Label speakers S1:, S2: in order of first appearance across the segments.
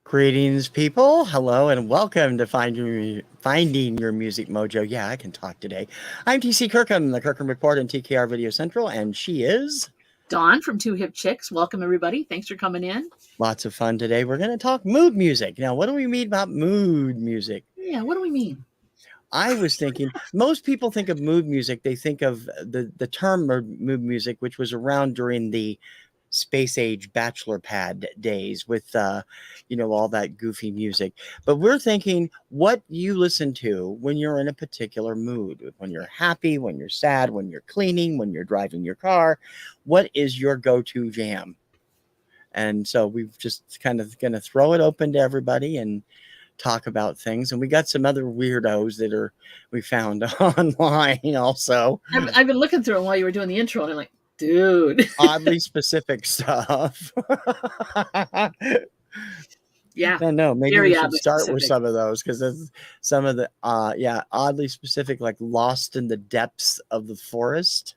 S1: Greetings, people. Hello and welcome to Finding Your Music Mojo. Yeah, I can talk today. I'm TC Kirkham, the Kirkham Report on TKR Video Central, and she is
S2: Dawn from Two Hip Chicks. Welcome, everybody. Thanks for coming in.
S1: lots of fun today. We're going to talk mood music. Now, what do we mean about mood music?
S2: Yeah, what do we mean?
S1: I was thinking, most people think of mood music. They think of the term mood music, which was around during the space age bachelor pad days with all that goofy music. But we're thinking what you listen to when you're in a particular mood, when you're happy, when you're sad, when you're cleaning, when you're driving your car. What is your go-to jam? And so we've just kind of going to throw it open to everybody and talk about things. And we got some other weirdos that we found online also.
S2: I've been looking through them while you were doing the intro, and I'm like, dude.
S1: Oddly specific stuff.
S2: Yeah.
S1: I know. Maybe we should start
S2: specific
S1: with some of those because some of the oddly specific, like Lost in the Depths of the Forest.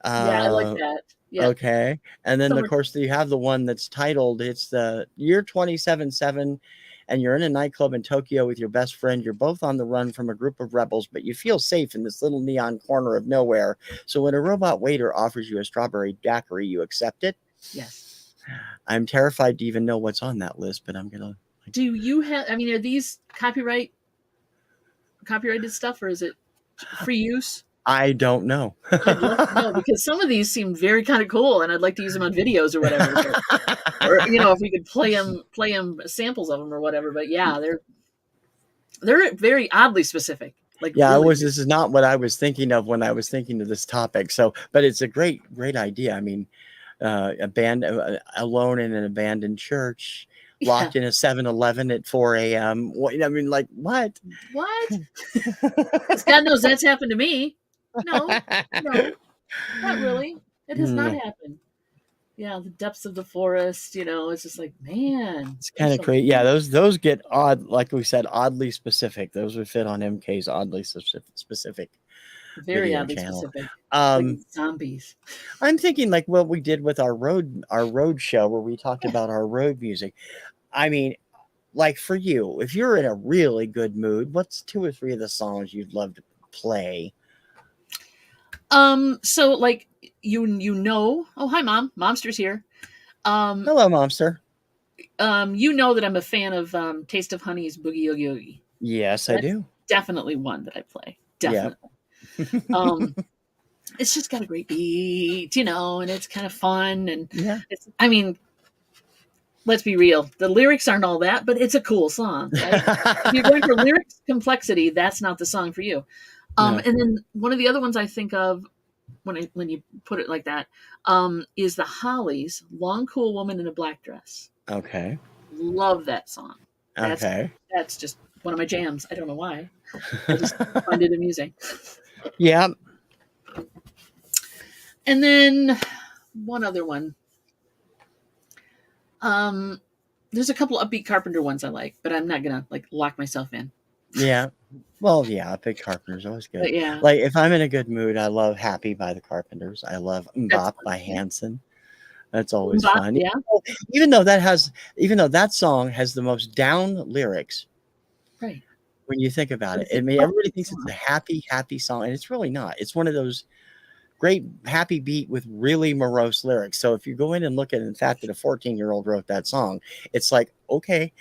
S2: Yeah, I like that. Yeah.
S1: Okay. And then of course you have the one that's titled, it's the year 277, and you're in a nightclub in Tokyo with your best friend. You're both on the run from a group of rebels, but you feel safe in this little neon corner of nowhere. So when a robot waiter offers you a strawberry daiquiri, you accept it.
S2: Yes.
S1: I'm terrified to even know what's on that list, but I'm gonna.
S2: Do you have? I mean, are these copyrighted stuff, or is it free use?
S1: I don't know.
S2: I'd love to know, because some of these seem very kind of cool, and I'd like to use them on videos or whatever. Or if we could play them samples of them or whatever. But yeah, they're very oddly specific. Like,
S1: yeah,
S2: really.
S1: This is not what I was thinking of when I was thinking of this topic. So, but it's a great idea. I mean, a band alone in an abandoned church, locked in a 7-Eleven at 4 a.m. What? I mean, like, what?
S2: What? God knows that's happened to me. No, not really. It has not happened. Yeah, the depths of the forest, it's just like, man.
S1: It's kind of crazy. Yeah, those get odd, like we said, oddly specific. Those would fit on MK's oddly specific.
S2: Very oddly specific.
S1: Like
S2: zombies.
S1: I'm thinking like what we did with our road show where we talked about our road music. I mean, like for you, if you're in a really good mood, what's 2 or 3 of the songs you'd love to play?
S2: So like oh, hi Mom. Momster's here.
S1: Hello, Momster.
S2: You know that I'm a fan of Taste of Honey's Boogie Oogie Oogie.
S1: Yes, I do.
S2: Definitely one that I play. Definitely. Yep. It's just got a great beat, and it's kind of fun, and I mean, let's be real, the lyrics aren't all that, but it's a cool song. Right? If you're going for lyrics complexity, that's not the song for you. And then one of the other ones I think of when you put it like that is the Hollies, Long Cool Woman in a Black Dress.
S1: Okay.
S2: Love that song. That's just one of my jams. I don't know why. I just find it amusing.
S1: Yeah.
S2: And then one other one. There's a couple upbeat Carpenter ones I like, but I'm not gonna like lock myself in.
S1: Yeah. Well, yeah, Big Carpenter's always good.
S2: But yeah.
S1: Like if I'm in a good mood, I love Happy by the Carpenters. I love Mbop by Hanson. That's always fun.
S2: Yeah.
S1: Even though that song has the most down lyrics.
S2: Right.
S1: When you think about it. I mean, everybody thinks it's a happy song, and it's really not. It's one of those great happy beat with really morose lyrics. So if you go in and look at the fact that a 14-year-old wrote that song, it's like, okay.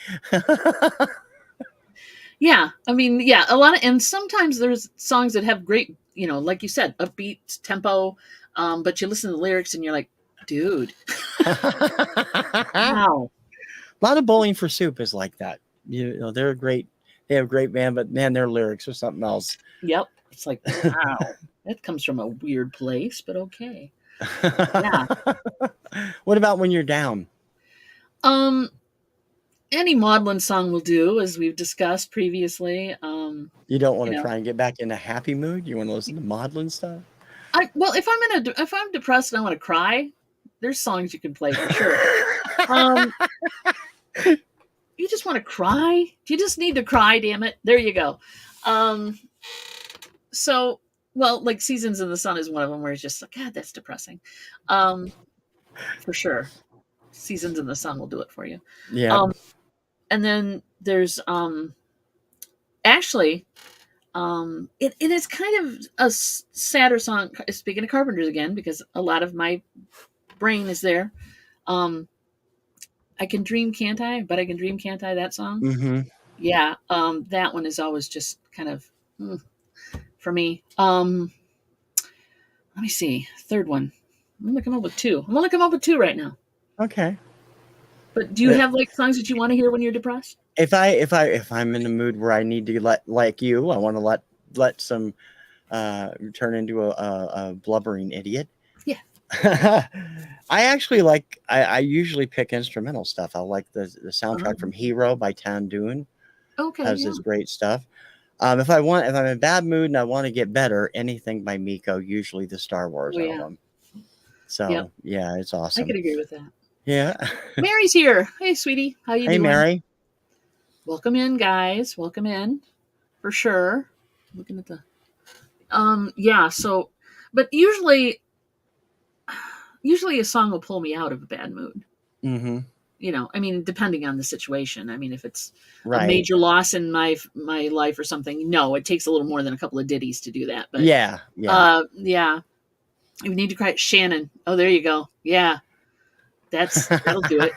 S2: Yeah. I mean, yeah, and sometimes there's songs that have great, like you said, upbeat tempo, but you listen to the lyrics and you're like, dude. Wow.
S1: A lot of Bowling for Soup is like that. They're great. They have a great band, but man, their lyrics are something else.
S2: Yep. It's like, wow. That comes from a weird place, but okay. Yeah.
S1: What about when you're down?
S2: Any maudlin song will do, as we've discussed previously.
S1: You don't want to try and get back in a happy mood? You want to listen to maudlin stuff?
S2: If I'm depressed and I want to cry, there's songs you can play for sure. You just want to cry? You just need to cry, damn it. There you go. So, like Seasons in the Sun is one of them where it's just like, God, that's depressing. For sure. Seasons in the Sun will do it for you.
S1: Yeah.
S2: and then there's actually it is kind of a sadder song. Speaking of Carpenters again, because a lot of my brain is there. I Can Dream, Can't I? But I Can Dream, Can't I? That song.
S1: Mm-hmm.
S2: Yeah. That one is always just kind of for me. Let me see. Third one. I'm gonna come up with two. I'm gonna come up with two right now.
S1: Okay.
S2: But do you have like songs that you want to hear when you're depressed?
S1: If I'm in a mood where I need to like you, I want to let some turn into a blubbering idiot.
S2: Yeah.
S1: I usually pick instrumental stuff. I like the soundtrack from Hero by Tan Dune.
S2: Okay.
S1: Has this great stuff. If I'm in a bad mood and I want to get better, anything by Miko, usually the Star Wars album. So yeah, it's awesome.
S2: I could agree with that.
S1: Yeah.
S2: Mary's here. Hey, sweetie. How you doing?
S1: Hey, Mary.
S2: Welcome in, guys. Welcome in. For sure. Looking at the yeah, so but usually a song will pull me out of a bad mood.
S1: Mm-hmm.
S2: You know, I mean, depending on the situation. I mean, if it's a major loss in my life or something, no, it takes a little more than a couple of ditties to do that. But
S1: yeah.
S2: You need to cry Shannon. Oh, there you go. Yeah. That'll do it.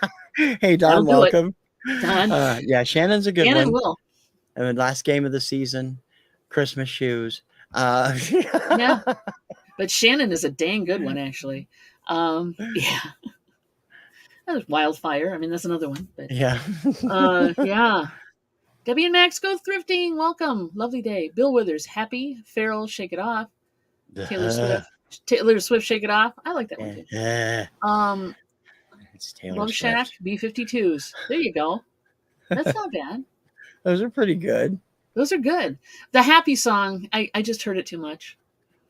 S1: Hey, Don, welcome.
S2: Don.
S1: Yeah, Shannon's a good
S2: Shannon
S1: one.
S2: will.
S1: And the last game of the season, Christmas shoes.
S2: Yeah. But Shannon is a dang good one, actually. Yeah. There's Wildfire. I mean, that's another one. But,
S1: yeah.
S2: Yeah. Debbie and Max go thrifting. Welcome. Lovely day. Bill Withers, Happy. Farrell, Shake It Off. Taylor Swift, Shake It Off. I like that one too.
S1: It's Taylor
S2: Love Shack, B-52s. There you go. That's not bad.
S1: Those are pretty good.
S2: Those are good. The Happy song, I just heard it too much.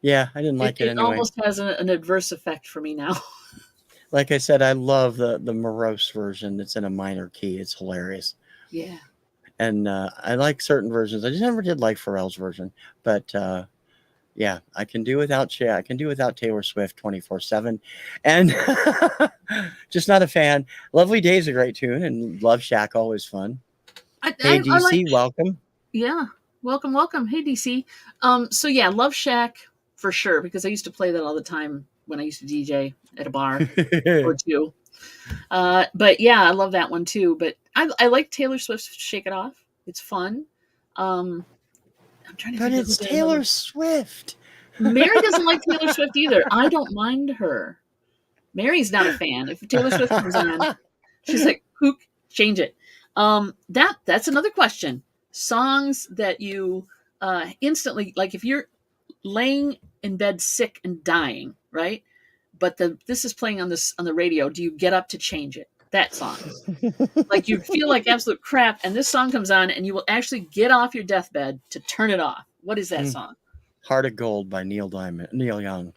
S1: Yeah, I didn't like it anyway.
S2: It almost has an adverse effect for me now.
S1: Like I said, I love the morose version that's in a minor key. It's hilarious.
S2: Yeah.
S1: And I like certain versions. I just never did like Pharrell's version. But yeah, I can do without Taylor Swift 24/7. And just not a fan. Lovely Day's a great tune, and Love Shack always fun. Hey, DC, welcome.
S2: Yeah. Welcome. Hey, DC. So yeah, Love Shack for sure, because I used to play that all the time when I used to DJ at a bar or two. But yeah, I love that one too. But I like Taylor Swift's Shake It Off. It's fun. I'm trying to. But
S1: it's Taylor Swift.
S2: Mary doesn't like Taylor Swift either. I don't mind her. Mary's not a fan. If Taylor Swift comes on, she's like, "Hook, change it." That's another question. Songs that you instantly, like if you're laying in bed sick and dying, right? But this is playing on the radio. Do you get up to change it? That song. Like you feel like absolute crap, and this song comes on, and you will actually get off your deathbed to turn it off. What is that song? Heart
S1: of Gold by Neil Young.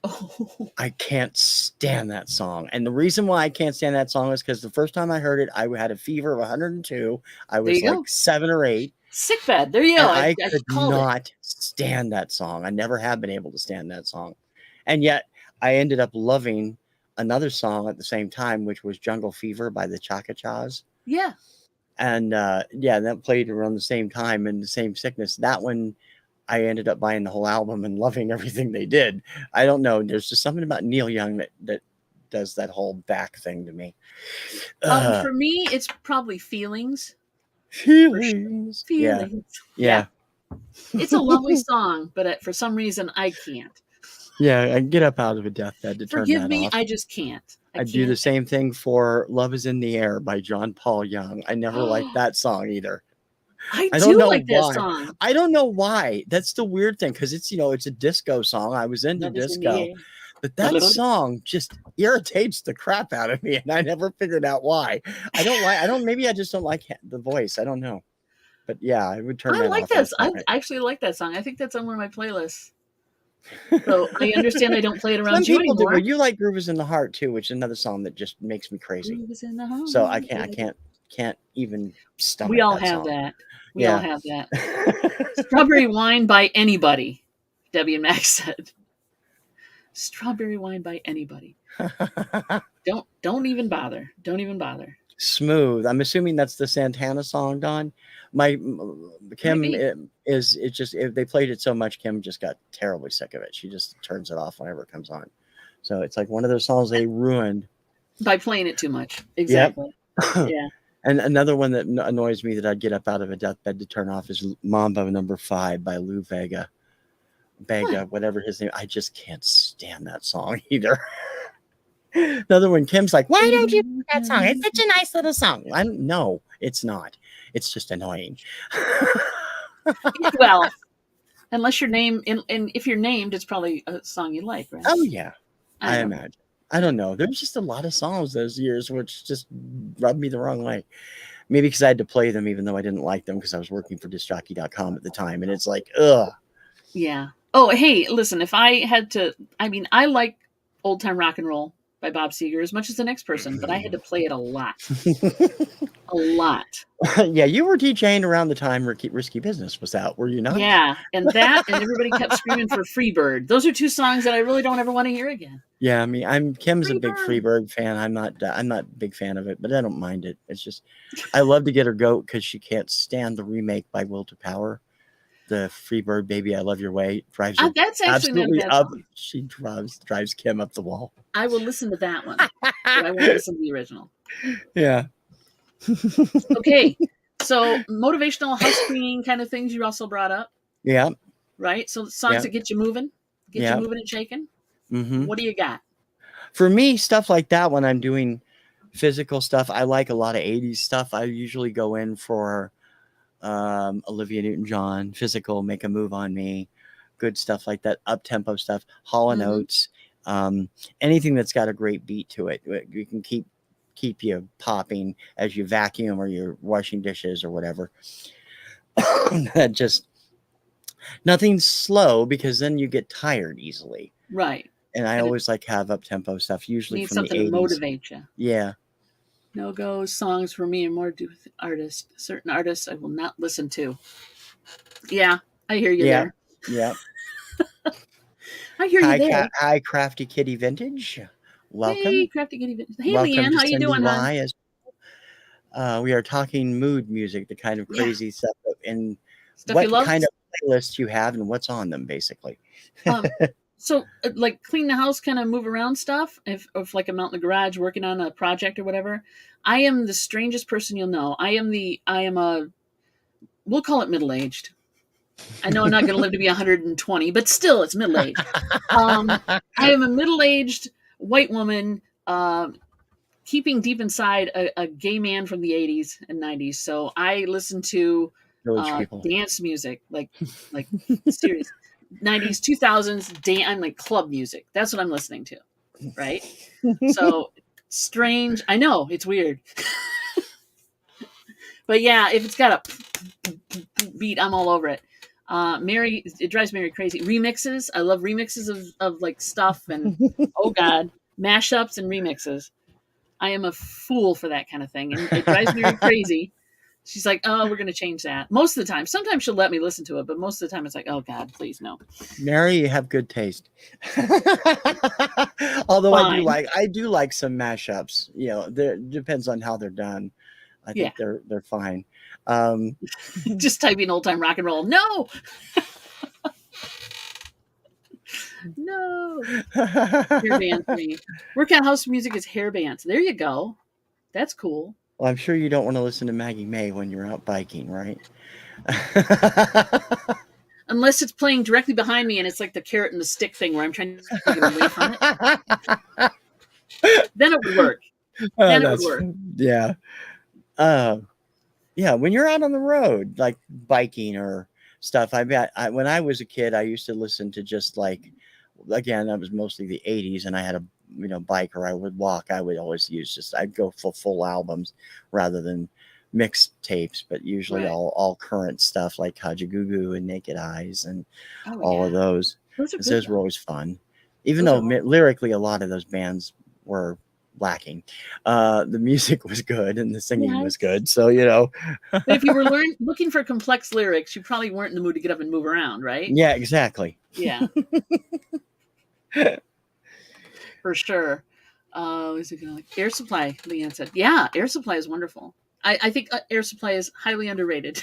S2: Oh.
S1: I can't stand that song. And the reason why I can't stand that song is because the first time I heard it, I had a fever of 102. I was like 7 or 8.
S2: Sick bed. There you go.
S1: I could not stand that song. I never have been able to stand that song. And yet I ended up loving another song at the same time, which was Jungle Fever by the Cha-Cha-Chas.
S2: Yeah.
S1: And that played around the same time and the same sickness. That one, I ended up buying the whole album and loving everything they did. I don't know. There's just something about Neil Young that does that whole back thing to me.
S2: For me, it's probably Feelings.
S1: Feelings. Yeah.
S2: It's a lovely song, but for some reason, I can't.
S1: Yeah, I get up out of a deathbed to turn that off.
S2: Forgive me, I just can't.
S1: I do the same thing for Love Is in the Air by John Paul Young. I never liked that song either.
S2: I don't know like that song.
S1: I don't know why. That's the weird thing, because it's a disco song. I was into disco. But that song just irritates the crap out of me, and I never figured out why. Maybe I just don't like the voice. I don't know. But yeah, I would turn that off. I like that.
S2: I actually like that song. I think that's on one of my playlists. So I understand I don't play it around you anymore.
S1: But you like Groove Is in the Heart too, which is another song that just makes me crazy.
S2: Groove Is in the Heart.
S1: So I can't even stomach
S2: We all have that. We all have that. Strawberry Wine by Anybody, Debbie and Max said. Strawberry Wine by Anybody. Don't even bother. Don't even bother.
S1: Smooth. I'm assuming that's the Santana song, Don. My Kim is it just if they played it so much, Kim just got terribly sick of it. She just turns it off whenever it comes on. So it's like one of those songs they ruined
S2: by playing it too much. Exactly. Yep. Yeah.
S1: And another one that annoys me that I'd get up out of a deathbed to turn off is Mambo No. 5 by Lou Vega. Whatever his name. I just can't stand that song either. Another one, Kim's like, why don't you do that song? It's such a nice little song. No, it's not. It's just annoying.
S2: Well, unless you're named, and if you're named, it's probably a song you like, right?
S1: Oh, yeah. I imagine. I don't know. There's just a lot of songs those years which just rubbed me the wrong way. Maybe because I had to play them even though I didn't like them because I was working for discjockey.com at the time. And it's like, ugh.
S2: Yeah. Oh, hey, listen, if I had to, I like old time rock and roll by Bob Seger as much as the next person, but I had to play it a lot. A lot.
S1: Yeah, you were DJing around the time Risky Business was out, were you not?
S2: Yeah, and everybody kept screaming for Freebird. Those are two songs that I really don't ever want to hear again.
S1: Yeah, I mean, Kim's a big Freebird fan. I'm not a big fan of it, but I don't mind it. It's just I love to get her goat because she can't stand the remake by Will to Power. The Freebird Baby I Love Your Way drives her
S2: that's absolutely
S1: up. She drives Kim up the wall.
S2: I will listen to that one, but I won't listen to the original.
S1: Yeah.
S2: Okay, so motivational house cleaning kind of things you also brought up.
S1: Yeah.
S2: Right. So songs that get you moving, you moving and shaking. Mm-hmm. What do you got?
S1: For me, stuff like that when I'm doing physical stuff, I like a lot of 80s stuff. I usually go in for Olivia Newton-John, physical, Make a Move on Me, good stuff like that, up-tempo stuff, Hall & Oates, anything that's got a great beat to it. You can keep you popping as you vacuum or you're washing dishes or whatever. Just nothing slow because then you get tired easily.
S2: Right.
S1: And I always like have up-tempo stuff, usually
S2: need
S1: from
S2: something
S1: the 80s.
S2: To motivate you.
S1: Yeah.
S2: No-go songs for me and more to do with artists. Certain artists I will not listen to. Yeah, I hear you there.
S1: Yeah.
S2: I hear you there.
S1: Hi, Crafty Kitty Vintage. Welcome.
S2: Hey, Crafty Kitty Vintage. Hey, Leanne, how you doing,
S1: hon? We are talking mood music, the kind of crazy stuff and
S2: stuff
S1: what kind of playlists you have and what's on them, basically.
S2: So, like, clean the house, kind of move around stuff. If like I'm out in the garage working on a project or whatever, I am the strangest person you'll know. We'll call it middle-aged. I know I'm not going to live to be 120, but still, it's middle-aged. I am a middle-aged white woman keeping deep inside a gay man from the 80s and 90s. So I listen to dance music, like serious 90s, 2000s, I'm like club music. That's what I'm listening to, right? So strange. I know, it's weird. But yeah, if it's got a beat, I'm all over it. It drives Mary crazy. Remixes. I love remixes of like stuff and oh god, mashups and remixes. I am a fool for that kind of thing, and it drives Mary crazy. She's like, "Oh, we're going to change that." Most of the time, sometimes she'll let me listen to it, but most of the time, it's like, "Oh God, please no."
S1: Mary, you have good taste. Although fine. I do like some mashups. You know, it depends on how they're done. I think they're fine.
S2: Just typing old time rock and roll. No. No. Hair band for me. Workout house music is hair bands. There you go. That's cool.
S1: Well, I'm sure you don't want to listen to Maggie May when you're out biking, right?
S2: Unless it's playing directly behind me and it's like the carrot and the stick thing where I'm trying to get away from it. Then it would work. Then it would work.
S1: Yeah. Yeah, when you're out on the road, like biking or stuff, when I was a kid, I used to listen to just like, again, that was mostly the 80s, and I had a bike or I would walk. I would always I'd go for full albums rather than mixed tapes, but usually all current stuff like Kajagoogoo and Naked Eyes and all of those. Those were always fun, even though lyrically a lot of those bands were lacking. The music was good and the singing was good, so
S2: But if you were looking for complex lyrics, you probably weren't in the mood to get up and move around, right?
S1: Yeah, exactly.
S2: Yeah. For sure. Is it gonna like Air Supply? Leanne said, "Yeah, Air Supply is wonderful. I think Air Supply is highly underrated."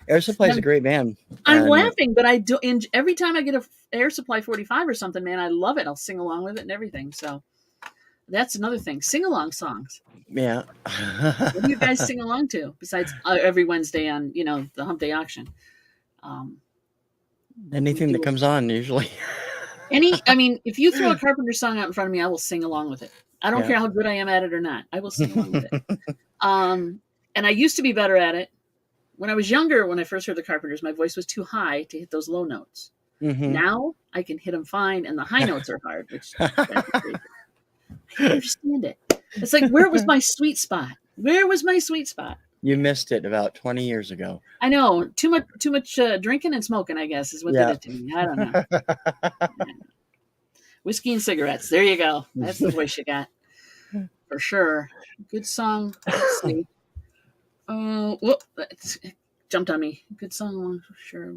S1: Air Supply is a great band.
S2: I'm laughing, but I do. And every time I get a Air Supply 45 or something, man, I love it. I'll sing along with it and everything. So that's another thing. Sing along songs.
S1: Yeah.
S2: What do you guys sing along to besides every Wednesday on the Hump Day auction?
S1: Anything that comes on usually.
S2: I mean, if you throw a Carpenter song out in front of me, I will sing along with it. I don't care how good I am at it or not. I will sing along with it. And I used to be better at it. When I was younger, when I first heard the Carpenters, my voice was too high to hit those low notes. Mm-hmm. Now I can hit them fine, and the high notes are hard, which I don't understand it. It's like, where was my sweet spot? Where was my sweet spot?
S1: You missed it about 20 years ago.
S2: I know. Too much drinking and smoking, I guess, is what did it to me. I don't know. Whiskey and cigarettes. There you go. That's the voice you got. For sure. Good song. Let's see. Whoop. Jumped on me. Good song, for sure.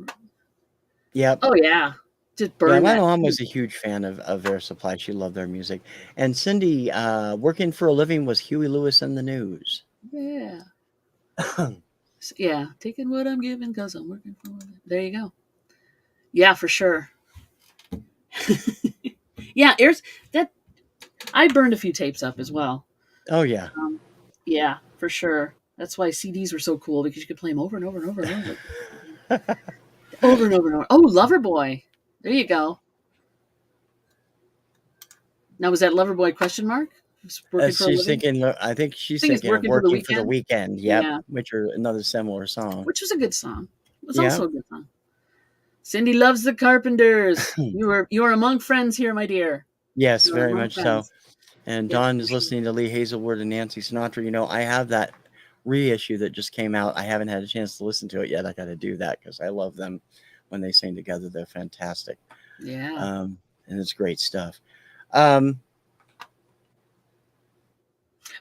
S1: Yep.
S2: Oh, yeah. Just burn
S1: my mom was a huge fan of Air Supply. She loved their music. And Cindy, working for a living was Huey Lewis and the News.
S2: Yeah. Yeah. Taking what I'm giving because I'm working for it. There you go. Yeah, for sure. Yeah, I burned a few tapes up as well.
S1: Oh, yeah.
S2: Yeah, for sure. That's why CDs were so cool, because you could play them over and over and over and over. Over and over and over. Oh, Loverboy. There you go. Now, was that Loverboy question mark?
S1: She's thinking, I think she's thinking working for the weekend. Yep, yeah. Which are another similar song.
S2: Which was a good song. It was also a good song. Cindy loves the Carpenters. You are among friends here, my dear.
S1: Yes, very much so. And Dawn is listening to Lee Hazelwood and Nancy Sinatra. I have that reissue that just came out. I haven't had a chance to listen to it yet. I got to do that because I love them when they sing together. They're fantastic.
S2: Yeah.
S1: And it's great stuff.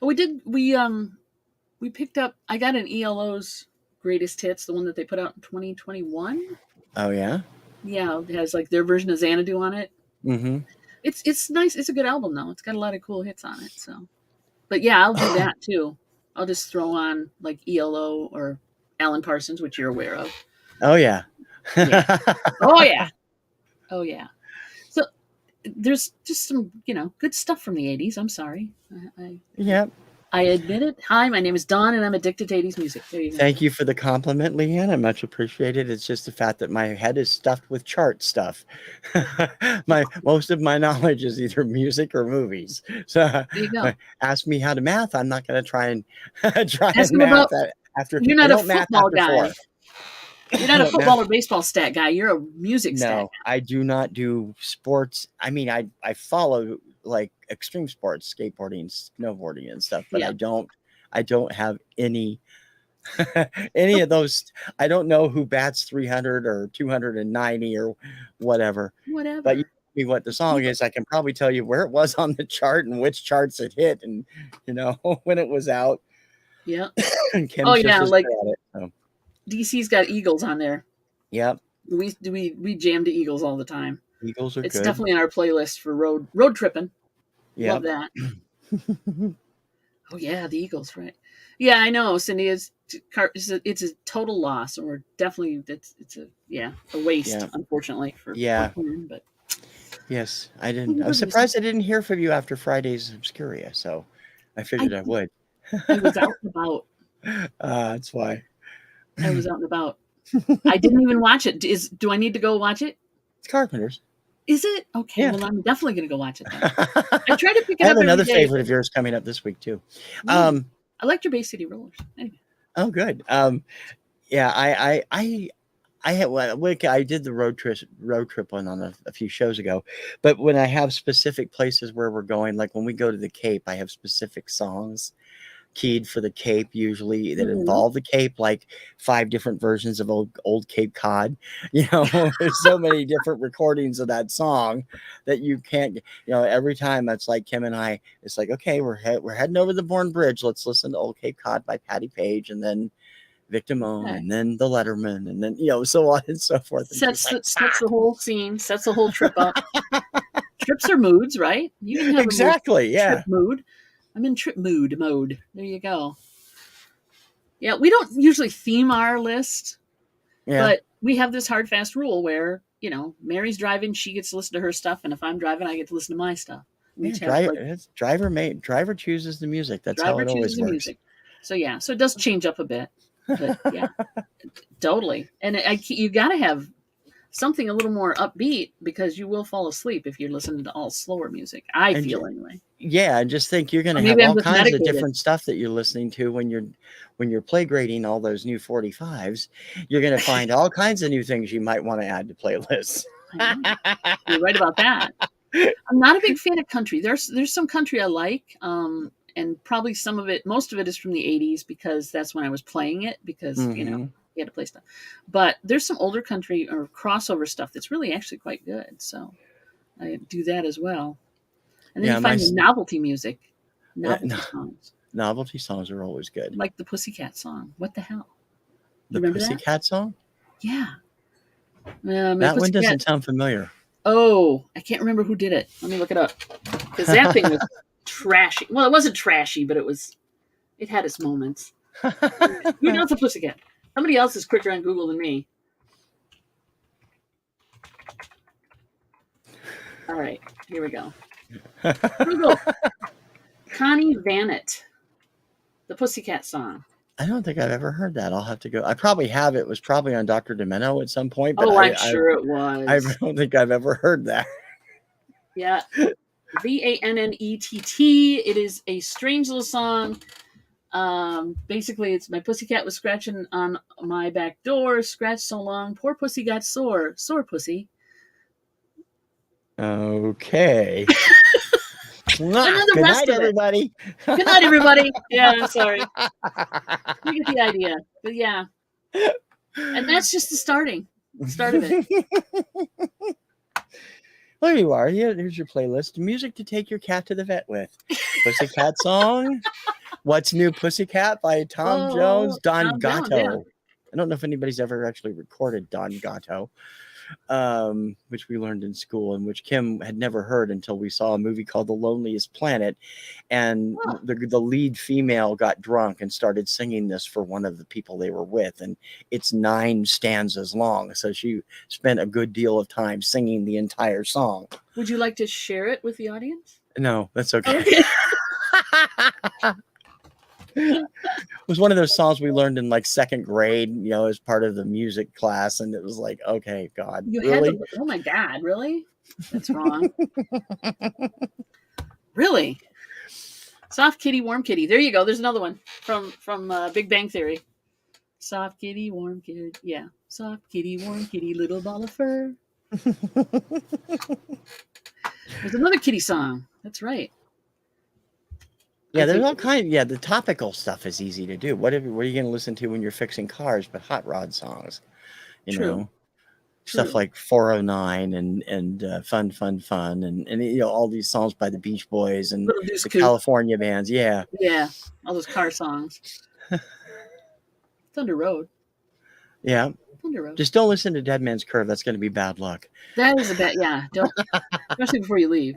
S2: We picked up, I got an ELO's Greatest Hits, the one that they put out in 2021.
S1: Oh, yeah?
S2: Yeah, it has like their version of Xanadu on it.
S1: Mm-hmm.
S2: It's nice. It's a good album, though. It's got a lot of cool hits on it. So, but yeah, I'll do that too. I'll just throw on like ELO or Alan Parsons, which you're aware of.
S1: Oh, yeah.
S2: Oh, yeah. Oh, yeah. So there's just some, good stuff from the 80s. I'm sorry. I admit it. Hi, my name is Dawn, and I'm addicted to 80s music. There you go.
S1: Thank you for the compliment, Leanne. I much appreciate it. It's just the fact that my head is stuffed with chart stuff. Most of my knowledge is either music or movies. So
S2: there you go.
S1: Ask me how to math. I'm not going to try and math after.
S2: You're not a football guy. You're not a football or baseball stat guy. You're a music stat guy.
S1: No, I do not do sports. I mean, I follow like extreme sports, skateboarding, snowboarding and stuff, but I don't have any of those. I don't know who bats 300 or 290 or whatever. But you tell me what the song is, I can probably tell you where it was on the chart and which charts it hit and when it was out.
S2: Yeah.
S1: And Kim
S2: like DC's got Eagles on there.
S1: Yep.
S2: We jam to Eagles all the time.
S1: Eagles are good.
S2: It's definitely on our playlist for road tripping. Yeah. Love that. Oh yeah, the Eagles, right? Yeah, I know. Cindy, it's a total loss, and we're definitely it's a waste, unfortunately for but
S1: yes, I didn't. I was surprised I didn't hear from you after Friday's Obscuria, so I figured I would.
S2: I was out and about.
S1: That's why.
S2: I was out and about. I didn't even watch it. Do I need to go watch it?
S1: It's Carpenters.
S2: Is it? Okay, well, I'm definitely going to go watch it then. I try to pick it up.
S1: I have another favorite of yours coming up this week, too.
S2: I like your Bay City Rollers. Anyway.
S1: Oh, good. Yeah, I did the road trip one on a few shows ago, but when I have specific places where we're going, like when we go to the Cape, I have specific songs keyed for the Cape usually that involve the Cape, like 5 different versions of old Cape Cod. There's so many different recordings of that song that you can't, every time it's like Kim and I, it's like, okay, we're heading over the Bourne Bridge. Let's listen to Old Cape Cod by Patti Page, and then Victimone, and then the Letterman, and then so on and so forth.
S2: Sets the whole scene, sets the whole trip up. Trips are moods, right? You can have
S1: exactly.
S2: a trip mood. I'm in trip mood mode. There you go. Yeah, we don't usually theme our list, but we have this hard, fast rule where, Mary's driving, she gets to listen to her stuff, and if I'm driving, I get to listen to my stuff.
S1: Driver chooses the music. That's how it always works. Music.
S2: So so it does change up a bit, but yeah, totally. And you got to have something a little more upbeat because you will fall asleep if you're listening to all slower music. I feel anyway.
S1: Yeah, I just think you're going to have all kinds of different stuff that you're listening to when you're play grading all those new 45s. You're going to find all kinds of new things you might want to add to playlists.
S2: You're right about that. I'm not a big fan of country. There's some country I like, and probably most of it is from the 80s because that's when I was playing it because, you had to play stuff. But there's some older country or crossover stuff that's really actually quite good. So I do that as well. And then you find the novelty music. Songs.
S1: Novelty songs are always good.
S2: Like the Pussycat song. What the hell?
S1: The Pussycat song?
S2: Yeah.
S1: That one doesn't sound familiar.
S2: Oh, I can't remember who did it. Let me look it up. Because that thing was trashy. Well, it wasn't trashy, but it had its moments. Who knows the Pussycat? Somebody else is quicker on Google than me. All right, here we go. Google. Connie Vanett. The Pussycat song.
S1: I don't think I've ever heard that. I'll have to go. I probably have. It was probably on Dr. Demento at some point. But
S2: I'm sure it was.
S1: I don't think I've ever heard that.
S2: Yeah. Vannett. It is a strange little song. Basically, it's my pussycat was scratching on my back door. Scratched so long, poor pussy got sore. Sore pussy.
S1: Okay. Good night, everybody.
S2: Good night, everybody. Yeah, I'm sorry. You get the idea. But yeah. And that's just the start of it.
S1: There you are. Here's your playlist. Music to take your cat to the vet with. Pussycat song. What's New Pussycat by Tom Jones. Don Gatto. Yeah. I don't know if anybody's ever actually recorded Don Gatto. Which we learned in school and which Kim had never heard until we saw a movie called The Loneliest Planet. And the lead female got drunk and started singing this for one of the people they were with. And it's 9 stanzas long. So she spent a good deal of time singing the entire song.
S2: Would you like to share it with the audience?
S1: No, that's okay. It was one of those songs we learned in like 2nd grade, as part of the music class. And it was like, okay, God, really?
S2: Oh my God, really? That's wrong. Really? Soft kitty, warm kitty. There you go. There's another one from Big Bang Theory. Soft kitty, warm kitty. Yeah. Soft kitty, warm kitty, little ball of fur. There's another kitty song. That's right.
S1: Yeah, there's all kinds. Yeah, the topical stuff is easy to do. What are you going to listen to when you're fixing cars? But hot rod songs, stuff like 409 and Fun Fun Fun and all these songs by the Beach Boys and the California bands. Yeah,
S2: all those car songs. Thunder Road.
S1: Yeah, Thunder Road. Just don't listen to Dead Man's Curve. That's going to be bad luck.
S2: That is a bad. Yeah, don't, especially before you leave.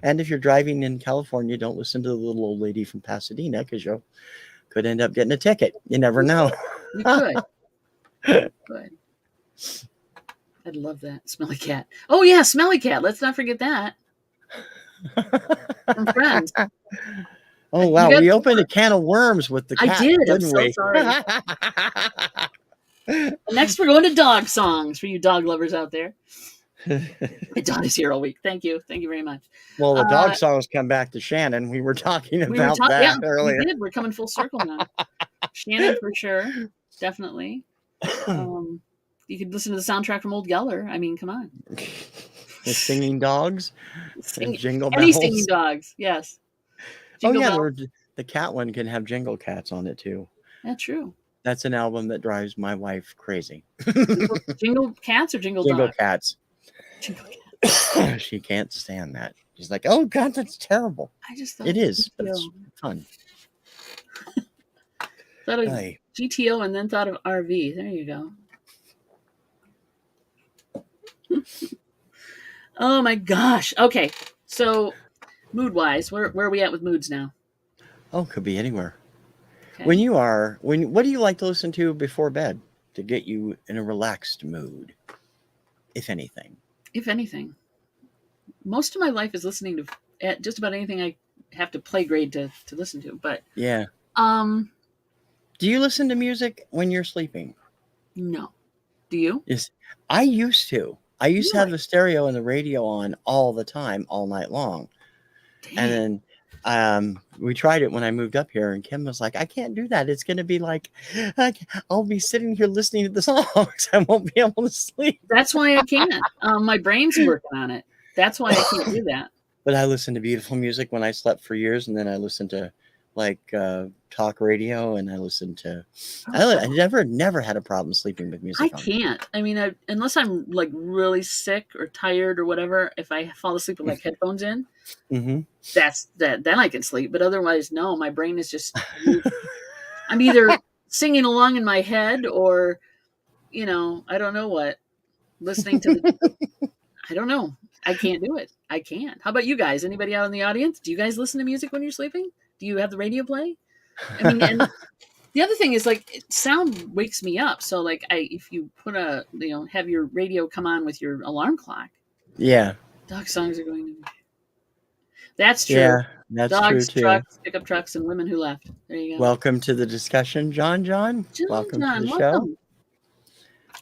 S1: And if you're driving in California, don't listen to the little old lady from Pasadena because you could end up getting a ticket. You never know.
S2: You could. Good. I'd love that. Smelly Cat. Oh, yeah, Smelly Cat. Let's not forget that. From Friends.
S1: Oh, wow. We opened a can of worms with the cat.
S2: I did. I'm so sorry. Next, we're going to dog songs for you dog lovers out there. My dog is here all week. Thank you. Thank you very much.
S1: Well, the dog songs come back to Shannon. We were talking about that earlier.
S2: We did. We're coming full circle now. Shannon for sure. Definitely. You could listen to the soundtrack from Old Yeller. I mean, come on.
S1: The singing dogs. Jingle bells.
S2: Any singing dogs. Yes.
S1: Jingle the cat one can have Jingle Cats on it too.
S2: That's true.
S1: That's an album that drives my wife crazy.
S2: Jingle Cats or Jingle
S1: Cats? She can't stand that. She's like, "Oh God, that's terrible."
S2: I just thought
S1: it is, but it's fun.
S2: Thought of GTO and then thought of RV. There you go. Oh my gosh. Okay. So mood wise, where are we at with moods now?
S1: Oh, could be anywhere.
S2: Okay.
S1: What do you like to listen to before bed to get you in a relaxed mood, if anything?
S2: If anything, most of my life is listening to just about anything I have to play grade to listen to. But
S1: Yeah.
S2: um,
S1: Do you listen to music when you're sleeping?
S2: no. Do you?
S1: Yes. I used to. I used to have
S2: Really?
S1: the stereo and the radio on all the time, all night long. And
S2: Dang.
S1: then we tried it when I moved up here, and Kim was like, I can't do that. It's going to be like, I'll be sitting here listening to the songs. I won't be able to sleep.
S2: That's why I can't. My brain's working on it. That's why I can't do that.
S1: But I listened to beautiful music when I slept for years, and then I listened to like talk radio, and I listened to.
S2: Oh,
S1: I never had a problem sleeping with
S2: I
S1: music on.
S2: can't. I mean, unless I'm like really sick or tired or whatever, if I fall asleep with like headphones in,
S1: Mm-hmm.
S2: that's that. Then I can sleep. But otherwise, no. My brain is just. I'm either singing along in my head or, I don't know what. Listening to I don't know. I can't do it. I can't. How about you guys? Anybody out in the audience? Do you guys listen to music when you're sleeping? Do you have the radio play? I mean, and the other thing is like sound wakes me up. So like if you put have your radio come on with your alarm clock,
S1: Yeah.
S2: dog songs are going to. That's true.
S1: Yeah, that's true
S2: Dogs,
S1: too.
S2: trucks, pickup trucks, and women who left. There you go.
S1: Welcome to the discussion, John. Welcome to the
S2: John,
S1: show.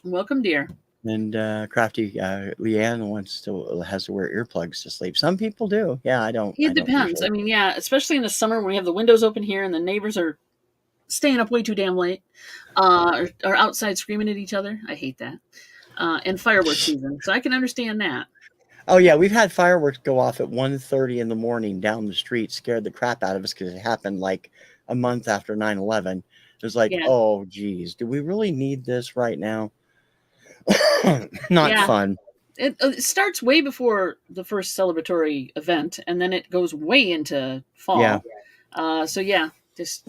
S2: welcome, dear.
S1: And crafty Leanne has to wear earplugs to sleep. Some people do. Yeah, I don't.
S2: It
S1: I don't
S2: depends.
S1: usually.
S2: I mean, yeah, especially in the summer when we have the windows open here and the neighbors are staying up way too damn late, or outside screaming at each other. I hate that. And fireworks season, so I can understand that.
S1: Oh yeah, we've had fireworks go off at 1:30 in the morning down the street. Scared the crap out of us because it happened like a month after 9/11. It was like,
S2: Yeah,
S1: oh geez, do we really need this right now? Not
S2: yeah.
S1: fun.
S2: It starts way before the first celebratory event, and then it goes way into
S1: Yeah.
S2: fall. So yeah, just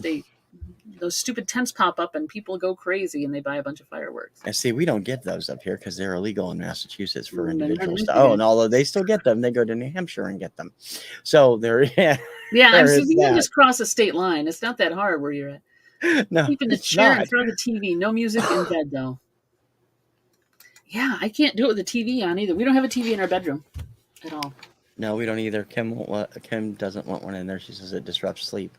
S2: those stupid tents pop up and people go crazy and they buy a bunch of fireworks.
S1: And see, we don't get those up here because they're illegal in Massachusetts for individuals.
S2: Michigan.
S1: Oh, and although they still get them, they go to New Hampshire and get them. So there, yeah,
S2: Yeah,
S1: there
S2: so
S1: is
S2: you can
S1: that.
S2: just cross a state line. It's not that hard where you're at.
S1: No,
S2: Sleep in the
S1: it's
S2: chair
S1: not.
S2: in front of the TV. No music in bed though. Yeah, I can't do it with the TV on either. We don't have a TV in our bedroom at all.
S1: No, we don't either. Kim doesn't want one in there. She says it disrupts sleep.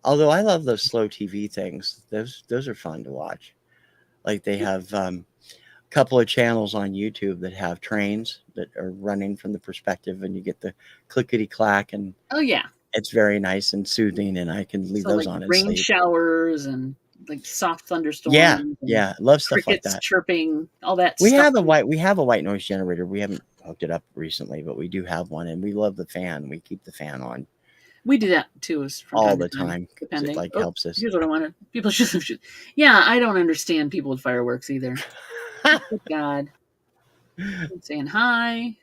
S1: Although I love those slow TV things. Those are fun to watch. Like they have a couple of channels on YouTube that have trains that are running from the perspective, and you get the clickety clack, and
S2: Oh yeah,
S1: it's very nice and soothing. And I can leave
S2: so
S1: those
S2: like
S1: on and
S2: rain
S1: sleep.
S2: showers and like soft thunderstorms.
S1: Yeah,
S2: and
S1: yeah, love stuff like
S2: crickets
S1: that.
S2: chirping, all that.
S1: We
S2: stuff.
S1: have a white noise generator. We haven't hooked it up recently, but we do have one, and we love the fan. We keep the fan on
S2: We do that too, is from
S1: all
S2: time
S1: the
S2: to time,
S1: time.
S2: depending.
S1: It like helps us.
S2: Here's what I wanted. People should. Yeah, I don't understand people with fireworks either. Good God, I'm saying hi.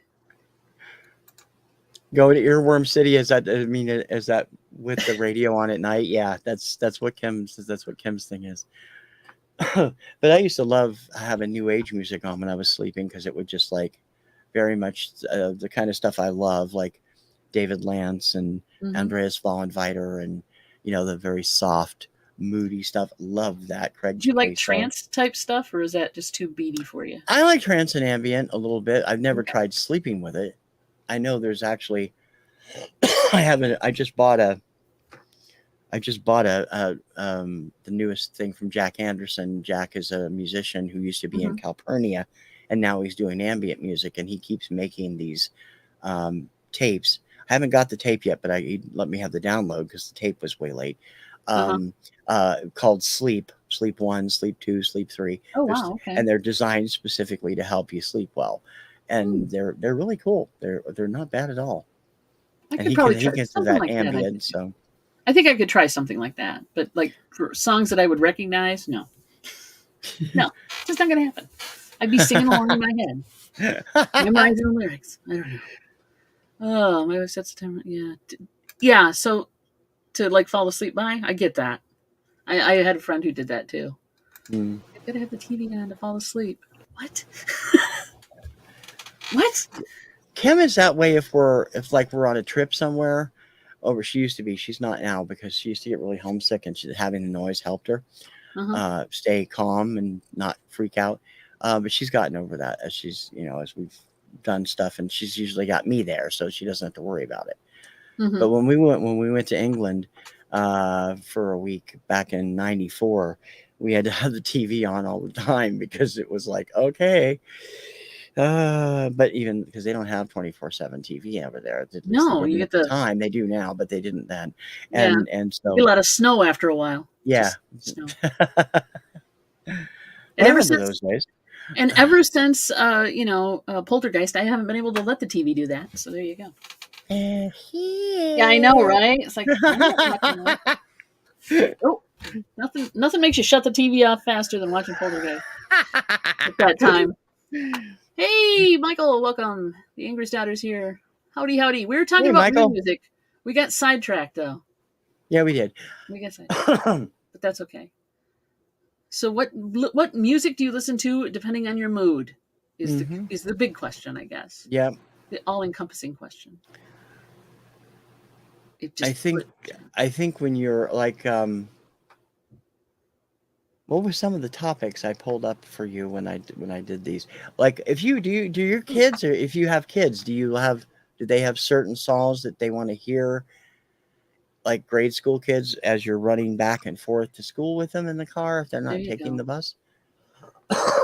S1: Go to Earworm City. Is that with the radio on at night? Yeah, that's what Kim's thing is. But I used to love having new age music on when I was sleeping because it would just like very much the kind of stuff I love, like David Lance and Andreas Vollenweider, and the very soft, moody stuff. Love that. Craig.
S2: Do you like trance type stuff, or is that just too beady for you?
S1: I like trance and ambient a little bit. I've never tried sleeping with it. I know there's actually. I just bought the newest thing from Jack Anderson. Jack is a musician who used to be in Calpurnia, and now he's doing ambient music, and he keeps making these tapes. I haven't got the tape yet, but he let me have the download because the tape was way late. Called Sleep 1, Sleep 2, Sleep 3.
S2: Oh wow, okay.
S1: And they're designed specifically to help you sleep well, and they're really cool. They're not bad at all.
S2: I could probably try something like
S1: ambient,
S2: that.
S1: So
S2: I think I could try something like that, but like for songs that I would recognize, no, it's just not gonna happen. I'd be singing along in my head, memorizing the lyrics. I don't know. Oh, maybe that's the time. Yeah. So to like fall asleep by, I get that. I had a friend who did that too. I gotta have the TV on to fall asleep. What? What?
S1: Kim is that way if we're on a trip somewhere. Over, she used to be. She's not now because she used to get really homesick, and having the noise helped her stay calm and not freak out. But she's gotten over that as as we've done stuff, and she's usually got me there, so she doesn't have to worry about it.
S2: Mm-hmm.
S1: But when we went to England for a week back in '94, we had to have the TV on all the time because it was like, okay. But even because they don't have 24/7 TV over there, at least
S2: No,
S1: they
S2: you
S1: didn't
S2: get
S1: at the
S2: the
S1: time. They do now, but they didn't then.
S2: yeah.
S1: And
S2: You get a
S1: so
S2: lot of snow after a while.
S1: yeah,
S2: Just snow.
S1: I
S2: And ever
S1: remember
S2: since
S1: those days.
S2: Poltergeist, I haven't been able to let the TV do that. So there you go.
S1: Yeah,
S2: Yeah, I know, right? It's like I'm not watching that. Oh, nothing makes you shut the TV off faster than watching Poltergeist at that time. Hey, Michael, welcome. The Angry's Daughter's here. Howdy, howdy. We were talking
S1: Hey,
S2: about mood
S1: Michael.
S2: music. We got sidetracked, though.
S1: Yeah, we did.
S2: We got sidetracked, but that's okay. So, what music do you listen to depending on your mood? Is the big question, I guess.
S1: Yeah.
S2: The all-encompassing question.
S1: I think when you're like, what were some of the topics I pulled up for you when I did these? Like, if you do your kids, or if you have kids, do they have certain songs that they want to hear, like grade school kids, as you're running back and forth to school with them in the car if they're not taking the bus?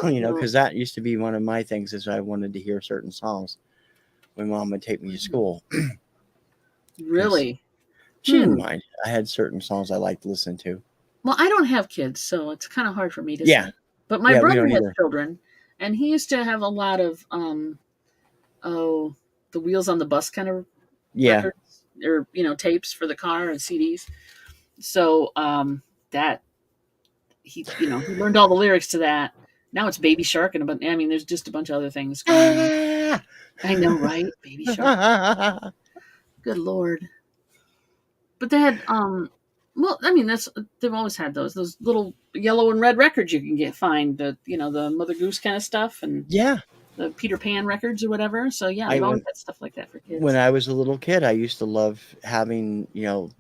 S1: Because that used to be one of my things, is I wanted to hear certain songs when Mom would take me to school.
S2: Really?
S1: She didn't mind. I had certain songs I liked to listen to.
S2: Well, I don't have kids, so it's kind of hard for me to say. But my brother has children, and he used to have a lot of the Wheels on the Bus kind of records, or tapes for the car and CDs. So that he learned all the lyrics to that. Now it's Baby Shark and there's just a bunch of other things going on. I know, right? Baby Shark. Good Lord. But they had they've always had those little yellow and red records you can find the Mother Goose kind of stuff, and the Peter Pan records or whatever. So yeah, they've always had stuff like that for kids.
S1: When I was a little kid, I used to love having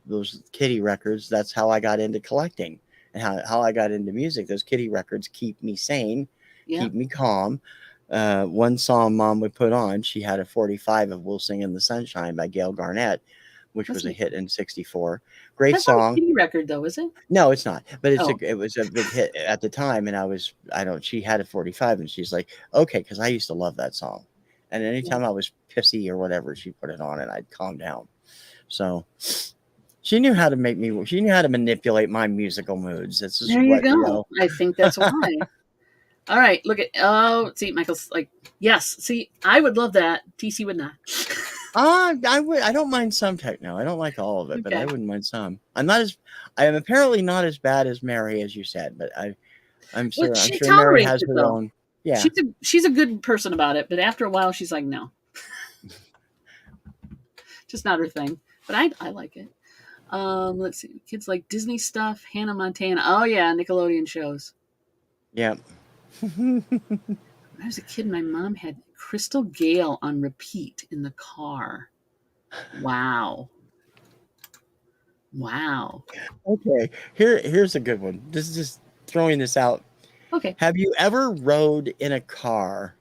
S1: those kiddie records. That's how I got into collecting, and how I got into music. Those kiddie records keep me sane, keep me calm. One song Mom would put on, she had a 45 of "We'll Sing in the Sunshine" by Gail Garnett, which was a hit in '64. Great song.
S2: Not a kiddie record, though, is it?
S1: No, it's not. But it was a big hit at the time, and she had a 45, and she's like, okay, because I used to love that song. And anytime I was pissy or whatever, she put it on, and I'd calm down. So she knew how to manipulate my musical moods.
S2: There you go. I think that's why. All right, look at see, Michael's like, yes. See, I would love that. TC would not.
S1: I don't mind some techno. I don't like all of it, but I wouldn't mind some. I am apparently not as bad as Mary, as you said, but I'm sure Mary has her own. Yeah,
S2: she's a good person about it, but after a while, she's like, no, just not her thing. But I like it. Let's see, kids like Disney stuff, Hannah Montana. Oh yeah, Nickelodeon shows.
S1: Yeah.
S2: When I was a kid, my mom had Crystal Gale on repeat in the car. Wow.
S1: Okay, here's a good one. This is just throwing this out.
S2: Okay.
S1: Have you ever rode in a car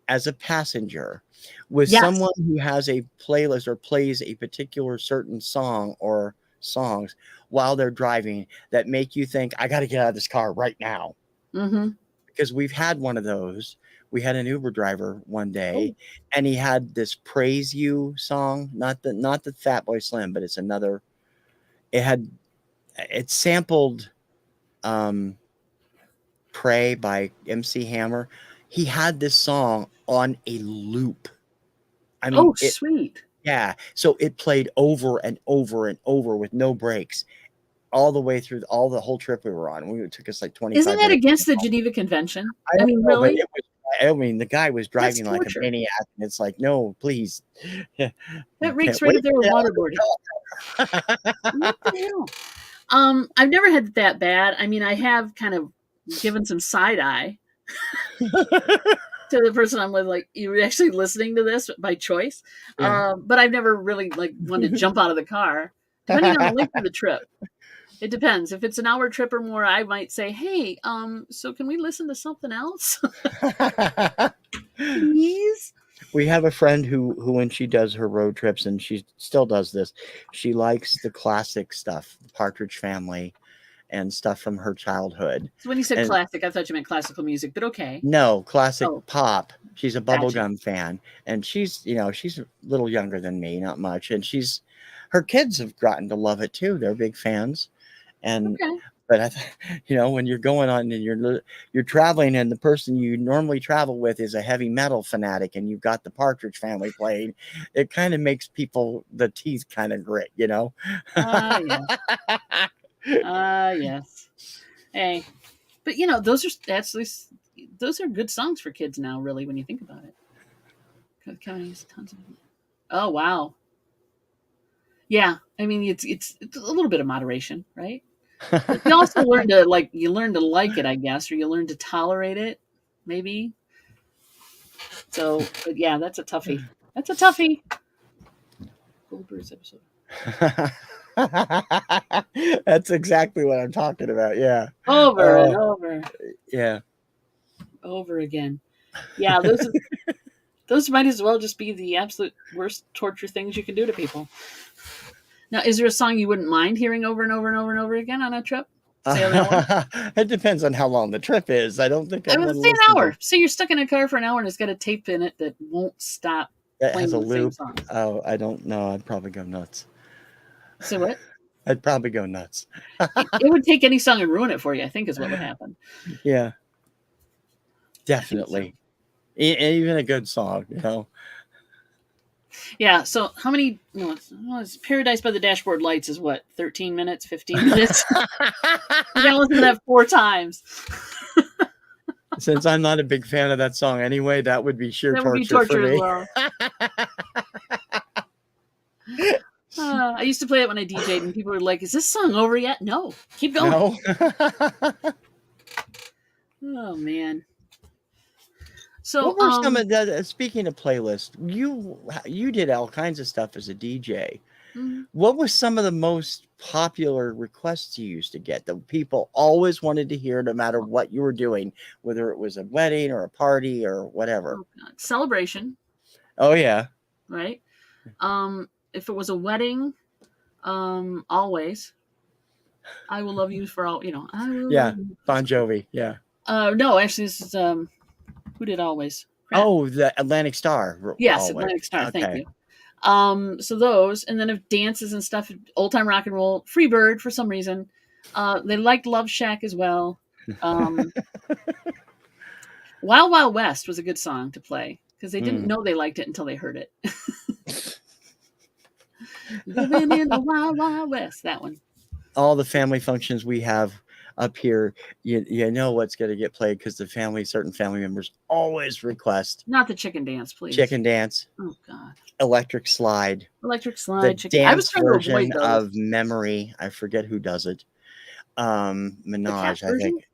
S1: as a passenger with someone who has a playlist or plays a particular certain song or songs while they're driving that make you think, I got to get out of this car right now?
S2: Mm-hmm.
S1: Because we've had one of those. We had an Uber driver one day, and he had this "Praise You" song, not the Fatboy Slim, but it's another. It sampled "Pray" by MC Hammer. He had this song on a loop. I mean,
S2: sweet.
S1: Yeah, so it played over and over and over with no breaks, all the way through the whole trip we were on. It took us like 25 minutes.
S2: Isn't that against the Geneva Convention?
S1: I mean,
S2: know, really?
S1: The guy was driving like a maniac, and it's like, no, please.
S2: That rakes right up there with waterboarding. What the hell? I've never had that bad. I mean, I have kind of given some side eye. to the person I'm with, like, you're actually listening to this by choice.
S1: Yeah.
S2: But I've never really like wanted to jump out of the car, depending on the length of the trip. It depends. If it's an hour trip or more, I might say, "Hey, so can we listen to something else, please?"
S1: We have a friend who when she does her road trips, and she still does this, she likes the classic stuff, the Partridge Family and stuff from her childhood.
S2: So when you said
S1: And
S2: classic, I thought you meant classical music, but okay.
S1: no, classic
S2: Oh,
S1: pop. She's a
S2: gotcha.
S1: bubblegum fan, and she's a little younger than me, not much, and her kids have gotten to love it too. They're big fans, and
S2: Okay.
S1: but when you're going on and you're traveling, and the person you normally travel with is a heavy metal fanatic, and you've got the Partridge Family playing, it kind of makes the teeth kind of grit,
S2: Yeah. Yes. Hey, but those are good songs for kids now, really, when you think about it. Tons of. Oh wow. Yeah, I mean it's a little bit of moderation, right? But you also learn to like it, I guess, or you learn to tolerate it, maybe. So, but yeah, that's a toughie. That's a toughie. Goldberg's episode.
S1: That's exactly what I'm talking about. Yeah.
S2: Over and over.
S1: Yeah.
S2: Over again. Yeah, those might as well just be the absolute worst torture things you can do to people. Now, is there a song you wouldn't mind hearing over and over and over and over again on a trip? Say an hour?
S1: It depends on how long the trip is. I don't think
S2: I
S1: I'd
S2: would
S1: want to
S2: say an
S1: listen
S2: hour.
S1: to
S2: Say you're stuck in a car for an hour and it's got a tape in it that won't stop
S1: that
S2: playing
S1: has a
S2: the same
S1: loop.
S2: song.
S1: Oh, I don't know. I'd probably go nuts.
S2: Say what?
S1: I'd probably go nuts.
S2: It would take any song and ruin it for you, I think is what would happen.
S1: Yeah,
S2: So.
S1: definitely. Even a good song,
S2: Yeah, so how many? No, it's Paradise by the Dashboard Lights is what, 13 minutes, 15 minutes? You gotta listen to that 4 times.
S1: Since I'm not a big fan of that song anyway, that would be sheer torture for me.
S2: As well. I used to play it when I DJ'd, and people were like, "Is this song over yet?" No, keep going.
S1: No.
S2: Oh man. So,
S1: what were some of the? Speaking of playlists, you did all kinds of stuff as a DJ. Mm-hmm. What was some of the most popular requests you used to get that people always wanted to hear, no matter what you were doing, whether it was a wedding or a party or whatever?
S2: Oh, celebration.
S1: Oh yeah.
S2: Right. If it was a wedding, always. I will love you for all. I will.
S1: Yeah, Bon Jovi. Yeah.
S2: No, actually, this is who did Always?
S1: Crap. Oh, the Atlantic Star.
S2: Yes,
S1: Always.
S2: Atlantic Star. Okay. Thank you. So those, and then if dances and stuff, old time rock and roll, Freebird for some reason. They liked Love Shack as well. Wild Wild West was a good song to play because they didn't know they liked it until they heard it. Living in the Wild Wild West, that one.
S1: All the family functions we have up here, you know what's going to get played because certain family members always request.
S2: Not the chicken dance, please.
S1: Chicken dance.
S2: Oh God.
S1: Electric Slide.
S2: The
S1: chicken. Dance version of Memory. I forget who does it. Minaj, I think.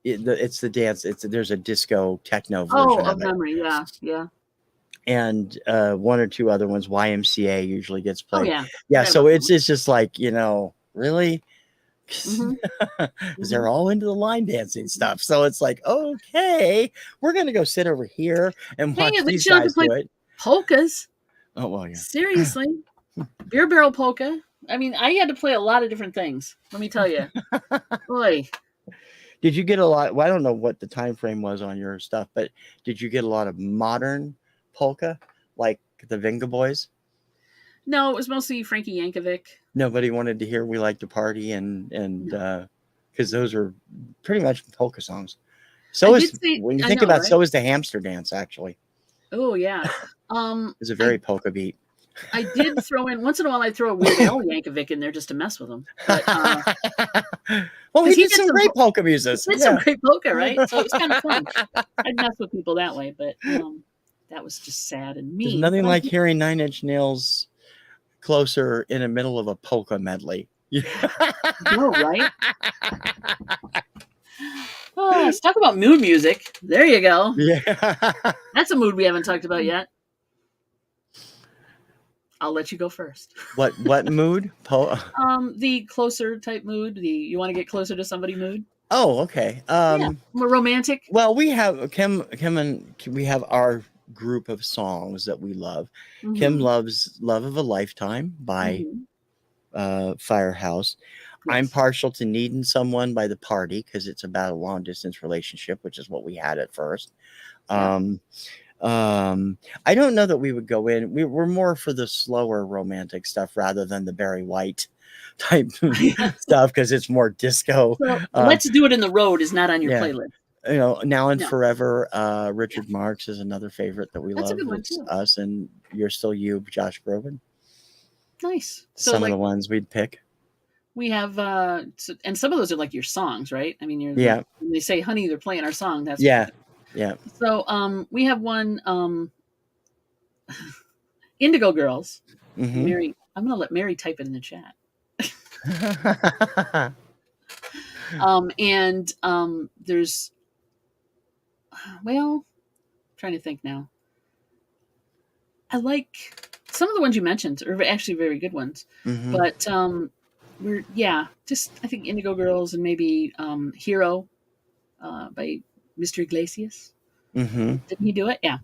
S1: It's the dance. there's a disco techno version of it.
S2: Memory. Yeah.
S1: And one or two other ones. YMCA usually gets played.
S2: Oh, yeah.
S1: Yeah. So it's just like, really. Because they're all into the line dancing stuff. So it's like, okay, we're going to go sit over here and watch these guys do it.
S2: Polkas.
S1: Oh, well, yeah.
S2: Seriously. Beer barrel polka. I mean, I had to play a lot of different things. Let me tell you. Boy.
S1: Did you get a lot? Well, I don't know what the time frame was on your stuff, but did you get a lot of modern polka like the Venga Boys?
S2: No, it was mostly Frankie Yankovic.
S1: Nobody wanted to hear We Like to Party and because those are pretty much polka songs. So when you think about it, so is the Hamster Dance, actually.
S2: Oh yeah.
S1: It's a very polka beat.
S2: I did throw in once in a while. I throw a Weird Al Yankovic in there just to mess with him. But,
S1: well, he did some great polka music.
S2: He did some great polka, right? So it was kind of fun. I'd mess with people that way, but that was just sad and mean.
S1: There's nothing like hearing Nine Inch Nails Closer in the middle of a polka medley.
S2: No, right? Oh, let's talk about mood music. There you go.
S1: Yeah.
S2: That's a mood we haven't talked about yet. I'll let you go first.
S1: What mood?
S2: The closer type mood. The you want to get closer to somebody mood.
S1: Oh, okay.
S2: Yeah, more romantic.
S1: Well, we have Kim and we have our group of songs that we love.
S2: Mm-hmm.
S1: Kim loves "Love of a Lifetime" by Firehouse. Yes. I'm partial to "Needing Someone" by The Party because it's about a long distance relationship, which is what we had at first. Yeah. I don't know that we would go in. We're more for the slower romantic stuff rather than the Barry White type stuff because it's more disco.
S2: So, Let's Do It in the Road is not on your playlist.
S1: You know, Now and Forever. Richard Marx is another favorite that we love.
S2: That's a good one too.
S1: Us and You're Still You, Josh Groban.
S2: Nice. So
S1: some of the ones we'd pick.
S2: We have, and some of those are like your songs, right? I mean, when they say, "Honey, they're playing our song." That's
S1: yeah.
S2: So, we have one, Indigo Girls. Mm-hmm. Mary, I'm gonna let Mary type it in the chat. There's, well, I'm trying to think now. I like some of the ones you mentioned are actually very good ones, but I think Indigo Girls and maybe Hero by Mr. Iglesias. Didn't he do it? Yeah.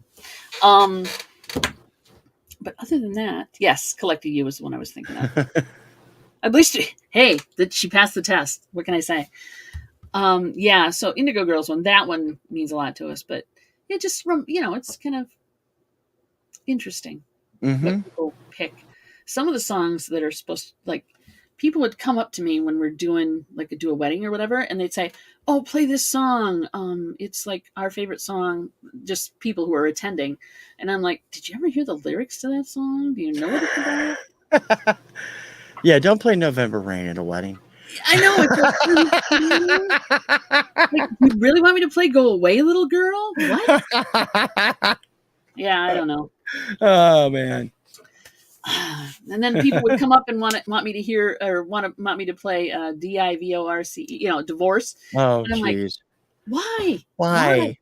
S2: But other than that, yes, Collecting You was the one I was thinking of. At least, hey, she passed the test. What can I say? So Indigo Girls that one means a lot to us, but it just, it's kind of interesting what people pick. Some of the songs that are supposed to, like, people would come up to me when we're doing, like, do a wedding or whatever, and they'd say, "Oh, play this song. It's like our favorite song," just people who are attending. And I'm like, "Did you ever hear the lyrics to that song? Do you know what it's about?"
S1: Yeah, don't play November Rain at a wedding.
S2: I know. Like, you really want me to play Go Away, Little Girl? What? Yeah, I don't know.
S1: Oh, man.
S2: And then people would come up and want me to hear or want me to play Divorce, Divorce.
S1: Oh,
S2: and I'm
S1: geez.
S2: Like,
S1: why?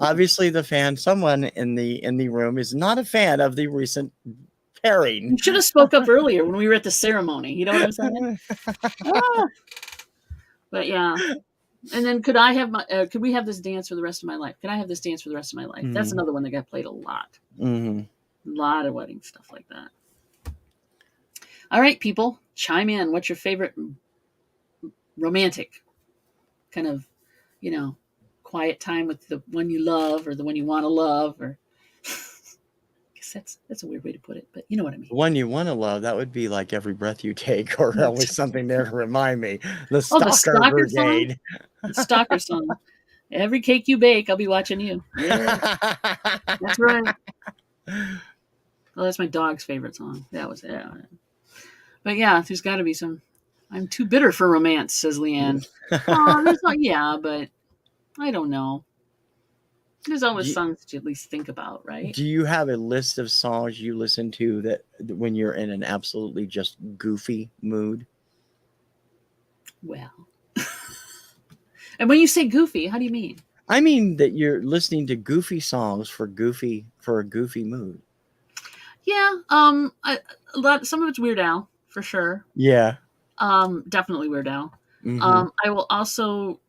S1: Obviously, someone in the room is not a fan of the recent pairing.
S2: You should have spoke up earlier when we were at the ceremony. You know what I'm saying? But yeah. And then could we have this dance for the rest of my life? Can I have this dance for the rest of my life? That's another one that got played a lot. A lot of wedding stuff like that. All right, people, chime in. What's your favorite romantic kind of, quiet time with the one you love or the one you want to love? Or I guess that's a weird way to put it, but you know what I mean.
S1: The one you want to love, that would be like Every Breath You Take, or always something there to remind me. The Stalker Brigade.
S2: Song? The Stalker song. Every cake you bake, I'll be watching you. Yeah. That's right. Well, that's my dog's favorite song. That was it. But yeah, there's got to be some. I'm too bitter for romance, says Leanne. But I don't know. There's always songs that you at least think about, right? Do
S1: you have a list of songs you listen to that when you're in an absolutely just goofy mood?
S2: Well, and when you say goofy, how do you mean?
S1: I mean that you're listening to goofy songs for a goofy mood.
S2: Yeah, some of it's Weird Al for sure.
S1: Yeah,
S2: definitely Weird Al. I will also.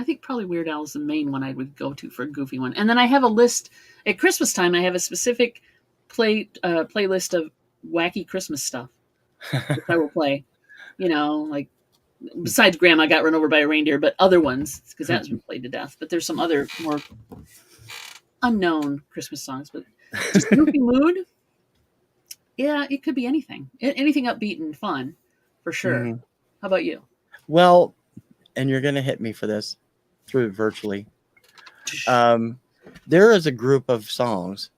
S2: I think probably Weird Al is the main one I would go to for a goofy one. And then I have a list at Christmas time. I have a specific playlist of wacky Christmas stuff which I will play. Like besides Grandma Got Run Over by a Reindeer, but other ones because that's been played to death. But there's some other more unknown Christmas songs. But just goofy mood. Yeah, it could be anything. Anything upbeat and fun, for sure. How about you?
S1: Well, and you're going to hit me for this. Through virtually. There is a group of songs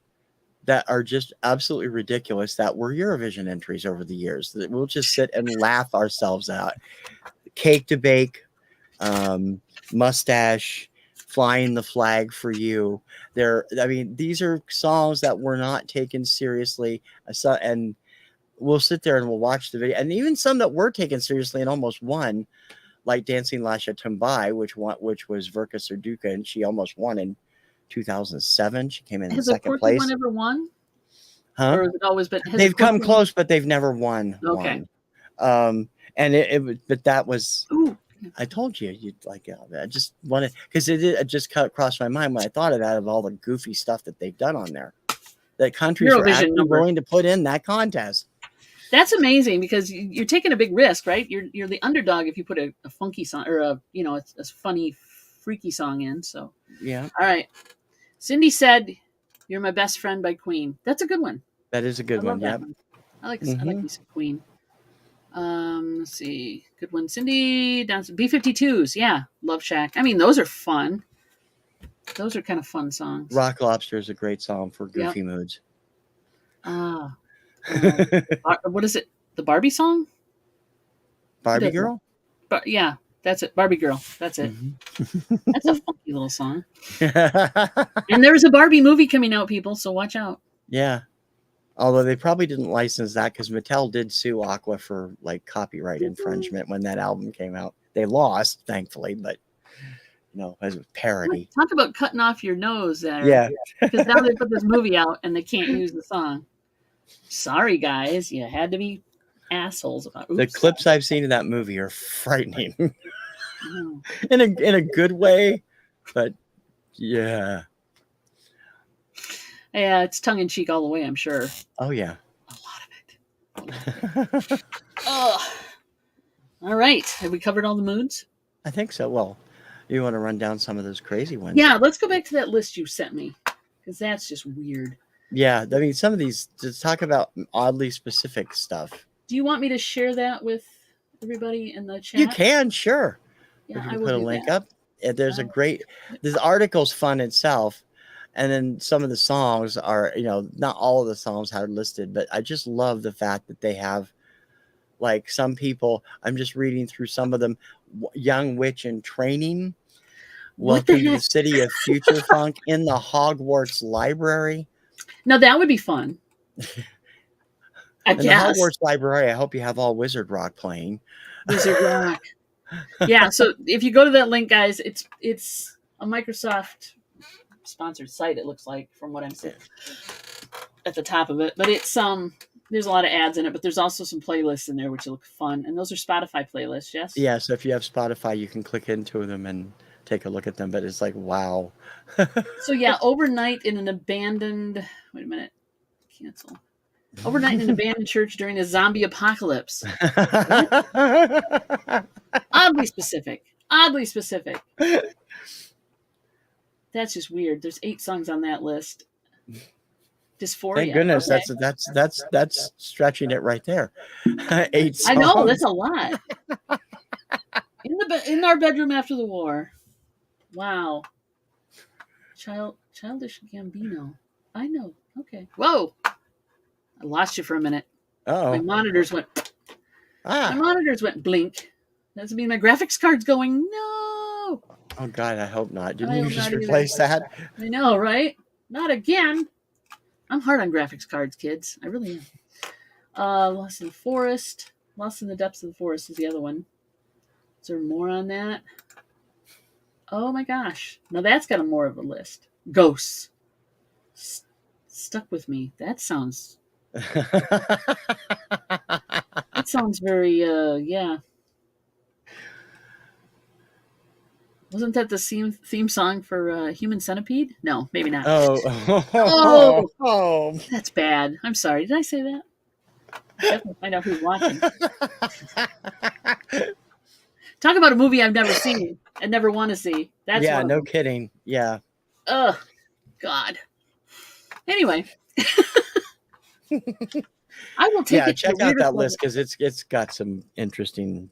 S1: that are just absolutely ridiculous that were Eurovision entries over the years that we'll just sit and laugh ourselves out. Cake to Bake, Mustache, Flying the Flag for You. These are songs that were not taken seriously. And we'll sit there and we'll watch the video, and even some that were taken seriously and almost won, like Dancing Lasha Tumbai, which was Verka Serduka, and she almost won in 2007. She came in second place.
S2: Has the Porky one ever won?
S1: Huh?
S2: Or has it always been?
S1: They've come close, but they've never won.
S2: Okay.
S1: One. And but that was.
S2: Ooh.
S1: I told you you'd like it. I just wanted, because it just crossed my mind when I thought of that, of all the goofy stuff that they've done on there. That countries were actually willing to put in that contest.
S2: That's amazing, because you're taking a big risk, right? You're the underdog if you put a funky song or a funny, freaky song in. So
S1: yeah.
S2: All right. Cindy said, "You're My Best Friend" by Queen. That's a good one.
S1: That is a good one. Yeah.
S2: I like me some Queen. Let's see. Good one. Cindy down to B-52s. Yeah. Love Shack. I mean, those are fun. Those are kind of fun songs.
S1: Rock Lobster is a great song for goofy moods.
S2: What is it? The Barbie song?
S1: Barbie Girl?
S2: But yeah, that's it. Barbie Girl. That's it. That's a funky little song. And there's a Barbie movie coming out, people, so watch out.
S1: Yeah. Although they probably didn't license that, because Mattel did sue Aqua for like copyright infringement when that album came out. They lost, thankfully, but as a parody.
S2: Talk about cutting off your nose there.
S1: Yeah.
S2: Because now they put this movie out and they can't use the song. Sorry, guys. You had to be assholes about it.
S1: The clips I've seen of that movie are frightening. in a good way, but yeah.
S2: Yeah, it's tongue-in-cheek all the way, I'm sure.
S1: Oh, yeah.
S2: A lot of it. Oh. All right. Have we covered all the moods?
S1: I think so. Well, you want to run down some of those crazy ones?
S2: Yeah, let's go back to that list you sent me, because that's just weird.
S1: Yeah, I mean, some of these, to talk about oddly specific stuff.
S2: Do you want me to share that with everybody in the chat?
S1: You can, sure.
S2: Yeah,
S1: I will put a link up. There's a great, this article's fun itself. And then some of the songs are, not all of the songs are listed, but I just love the fact that they have, like, some people, I'm just reading through some of them, Young Witch in Training, Welcome to the City of Future Funk, In the Hogwarts Library.
S2: Now, that would be fun. I guess.
S1: The Hogwarts Library, I hope you have all Wizard Rock playing.
S2: Wizard Rock. Yeah, so if you go to that link, guys, it's a Microsoft sponsored site, it looks like, from what I'm seeing at the top of it. But it's there's a lot of ads in it, but there's also some playlists in there which look fun. And those are Spotify playlists, yes?
S1: Yeah, so if you have Spotify, you can click into them and take a look at them, but it's like, wow.
S2: So yeah, overnight in an abandoned, wait a minute, cancel. Overnight in an abandoned church during a zombie apocalypse. Oddly specific. That's just weird. There's 8 songs on that list. Dysphoria.
S1: Thank goodness. Okay. That's stretching it right there. 8 songs.
S2: I know, that's a lot. In our bedroom after the war. Wow. Childish Gambino. I know. Okay. Whoa. I lost you for a minute.
S1: Oh.
S2: My monitors went. My monitors went blink. Does it mean my graphics card's going? No.
S1: Oh God, I hope not. Didn't you just replace that?
S2: I know, right? Not again. I'm hard on graphics cards, kids. I really am. Lost in the Forest. Lost in the Depths of the Forest is the other one. Is there more on that? Oh my gosh. Now that's got more of a list. Ghosts. Stuck with Me. That sounds... That sounds very, yeah. Wasn't that the theme song for Human Centipede? No, maybe not.
S1: Oh,
S2: that's bad. I'm sorry. Did I say that? Definitely find out who's watching. Talk about a movie I've never seen and never want to see. That's
S1: no kidding. Yeah.
S2: Ugh, God. Anyway, I will take it.
S1: Check out that list because it's got some interesting,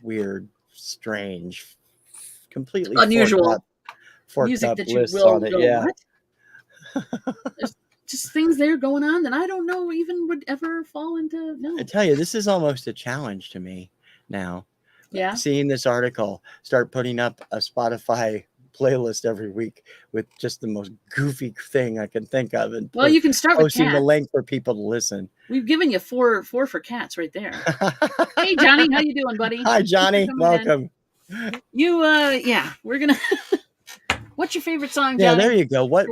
S1: weird, strange, completely
S2: unusual
S1: forked
S2: music
S1: up
S2: that you
S1: lists
S2: will
S1: on it.
S2: go,
S1: yeah.
S2: There's just things there going on that I don't know even would ever fall into. No,
S1: I tell you, this is almost a challenge to me now.
S2: Yeah.
S1: Seeing this article, start putting up a Spotify playlist every week with just the most goofy thing I can think of, and
S2: well, you can start with
S1: posting the
S2: cats.
S1: link for people to listen.
S2: We've given you four for cats right there. Hey, Johnny, how you doing, buddy?
S1: Hi, Johnny. Welcome.
S2: Yeah, we're gonna. What's your favorite song, Johnny?
S1: Yeah, there you go. What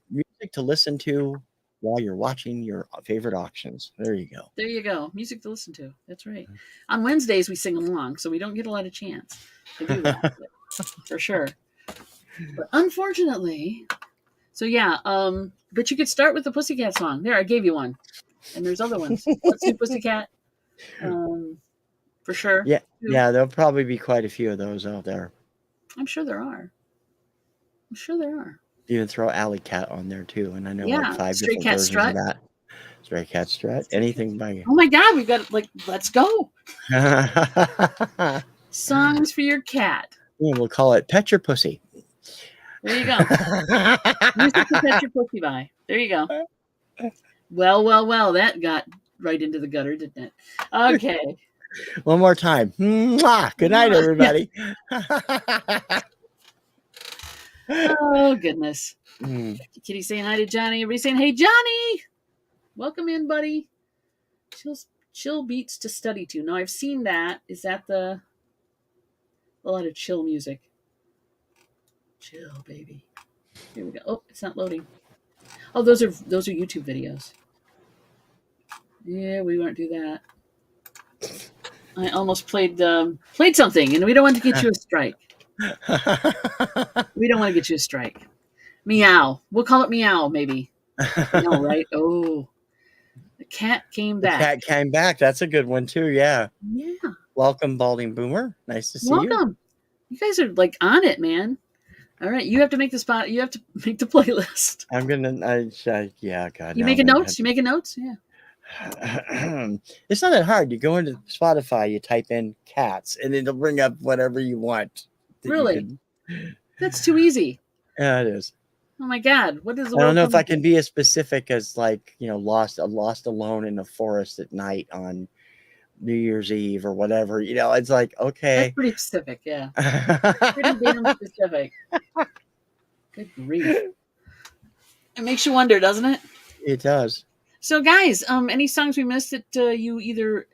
S1: music to listen to while you're watching your favorite auctions? There you go.
S2: There you go. Music to listen to. That's right. On Wednesdays we sing along, so we don't get a lot of chance to do that for sure. But unfortunately, so yeah. But you could start with the Pussycat song. There, I gave you one, and there's other ones. Let's do Pussycat. For sure.
S1: Yeah, yeah. There'll probably be quite a few of those out there.
S2: I'm sure there are.
S1: You can throw Alley Cat on there too, and I know
S2: Yeah,
S1: like 5
S2: Stray
S1: different
S2: Cat
S1: versions
S2: Strut.
S1: of that. Stray Cat Strut. Anything by
S2: Oh my God, we've got let's go. Songs for your cat.
S1: Yeah, we'll call it Pet Your Pussy.
S2: There you go. Music to pet your pussy by. There you go. Well, that got right into the gutter, didn't it? Okay.
S1: One more time. Mwah! Good night, everybody.
S2: Oh, goodness. Kitty saying hi to Johnny. Everybody saying, hey, Johnny. Welcome in, buddy. Chill beats to study to. Now, I've seen that. Is that a lot of chill music? Chill, baby. Here we go. Oh, it's not loading. Oh, those are YouTube videos. Yeah, we won't do that. I almost played something, and we don't want to get you a strike. We don't want to get you a strike. Meow. We'll call it meow, maybe. No, right? Oh, the cat came back.
S1: The cat came back. That's a good one too. Yeah.
S2: Yeah.
S1: Welcome, Balding Boomer. Nice to see you.
S2: Welcome. You guys are like on it, man. All right, you have to make the spot. You have to make the playlist.
S1: I'm gonna. Yeah, God.
S2: You making notes? You making notes? Yeah.
S1: It's not that hard. You go into Spotify, you type in cats, and it'll bring up whatever you want.
S2: Really? That's too easy.
S1: Yeah, it is.
S2: Oh my God! What is the?
S1: I don't know if I can be as specific as like lost alone in the forest at night on New Year's Eve or whatever. It's like okay.
S2: That's pretty specific. Yeah. Pretty damn specific. Good grief! It makes you wonder, doesn't it?
S1: It does.
S2: So, guys, any songs we missed that you either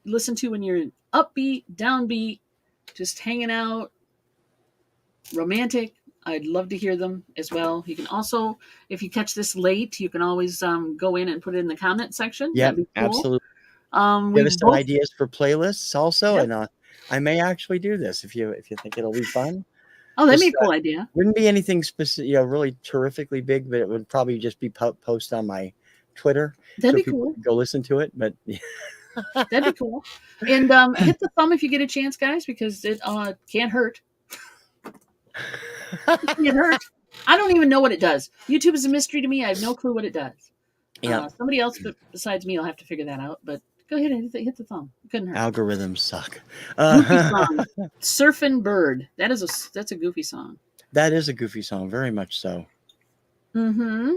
S2: listen to when you're upbeat, downbeat, just hanging out, romantic? I'd love to hear them as well. You can also, if you catch this late, you can always go in and put it in the comment section.
S1: Yeah,
S2: cool.
S1: absolutely. Give us some ideas for playlists also, yep. And I may actually do this if you think it'll be fun.
S2: Oh, that'd be a cool idea.
S1: Wouldn't be anything specific, really terrifically big, but it would probably just be post on my Twitter.
S2: That'd be cool.
S1: Go listen to it, but
S2: that'd be cool. And hit the thumb if you get a chance, guys, because it can't hurt. It can't hurt. I don't even know what it does. YouTube is a mystery to me. I have no clue what it does. Yeah. Somebody else besides me will have to figure that out. But go ahead and hit the thumb. It couldn't hurt.
S1: Algorithms suck.
S2: Goofy song. Surfin' Bird. That's a goofy song.
S1: That is a goofy song, very much so.
S2: Mm-hmm.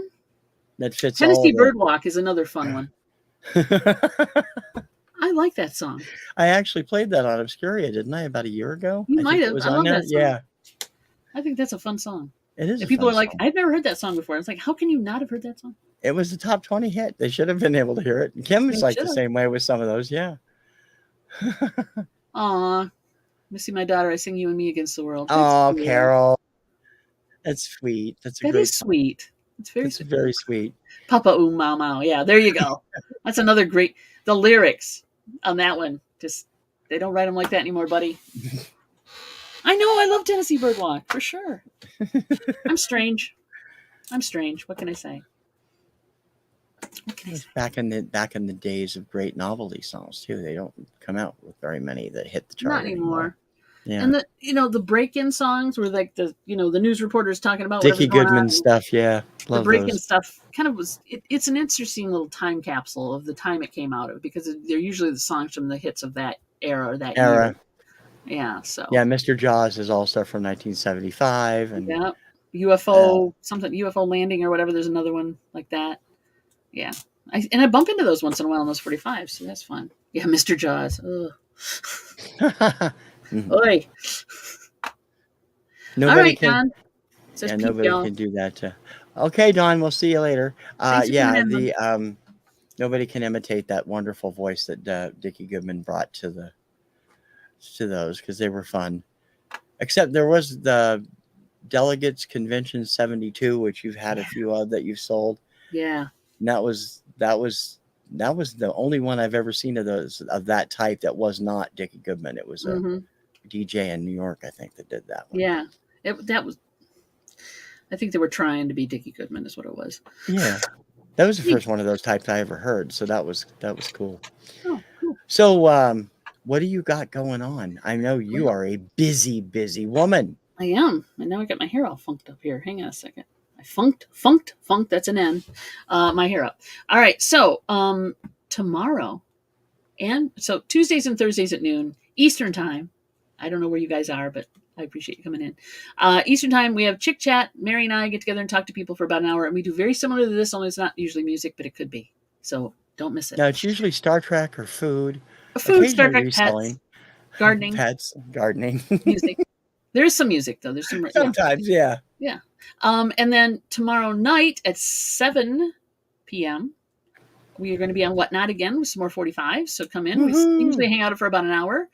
S1: That fits.
S2: Tennessee Birdwalk is another fun one. I like that song.
S1: I actually played that on Obscuria, didn't I? About a year ago.
S2: You might have. I love that song.
S1: Yeah.
S2: I think that's a fun song.
S1: It is.
S2: And people are like, I've never heard that song before. It's like, how can you not have heard that song?
S1: It was a top 20 hit. They should have been able to hear it. Kim was like the same way with some of those. Yeah.
S2: Aw. Missy, my daughter, I sing You and Me Against the World.
S1: Oh, Carol. That's sweet. That
S2: is sweet. It's
S1: very sweet.
S2: Papa Ooh Mau Mau. Yeah, there you go. That's another great. The lyrics on that one, just they don't write them like that anymore, buddy. I know. I love Tennessee Birdwalk for sure. I'm strange. What can I say?
S1: Back in the days of great novelty songs too. They don't come out with very many that hit the chart
S2: not anymore.
S1: Yeah.
S2: And the break-in songs were like the news reporters talking about
S1: Dickie Goodman stuff. Yeah.
S2: Love the break-in stuff kind of was. It's an interesting little time capsule of the time it came out of because they're usually the songs from the hits of that era or that year. Yeah. So. Yeah,
S1: Mr. Jaws is also from 1975, and
S2: yeah, UFO UFO landing or whatever. There's another one like that. Yeah, I bump into those once in a while in those 45s, so that's fun. Yeah, Mr. Jaws. Oi.
S1: Nobody
S2: All right,
S1: can.
S2: Don. Says
S1: Yeah,
S2: peep,
S1: nobody
S2: y'all.
S1: can do that. Okay, Don, we'll see you later.
S2: Thanks for
S1: Yeah,
S2: coming in.
S1: nobody can imitate that wonderful voice that Dickie Goodman brought to those, because they were fun. Except there was the Delegates Convention 72, which you've had a few of that you've sold.
S2: Yeah.
S1: And that was the only one I've ever seen of those of that type that was not Dickie Goodman. It was a DJ in New York, I think, that did that one.
S2: Yeah. That was. I think they were trying to be Dickie Goodman, is what it was.
S1: Yeah, that was the first one of those types I ever heard. So that was cool.
S2: Oh, cool.
S1: So, what do you got going on? I know you are a busy woman.
S2: I am, and now I got my hair all funked up here. Hang on a second. I funked. That's an N. My hair up. All right. So, tomorrow, and so Tuesdays and Thursdays at noon Eastern time. I don't know where you guys are, but I appreciate you coming in. Eastern time, we have Chick Chat. Mary and I get together and talk to people for about an hour, and we do very similar to this, only it's not usually music, but it could be. So don't miss it.
S1: Now, it's usually Star Trek or food.
S2: Food, Star Trek, pets, gardening.
S1: Pets, gardening.
S2: Music. There's some music, though. There's some.
S1: Sometimes, yeah.
S2: Yeah. And then tomorrow night at 7 p.m., we are going to be on Whatnot again with some more 45. So come in.
S1: Woo-hoo.
S2: We usually hang out for about an hour.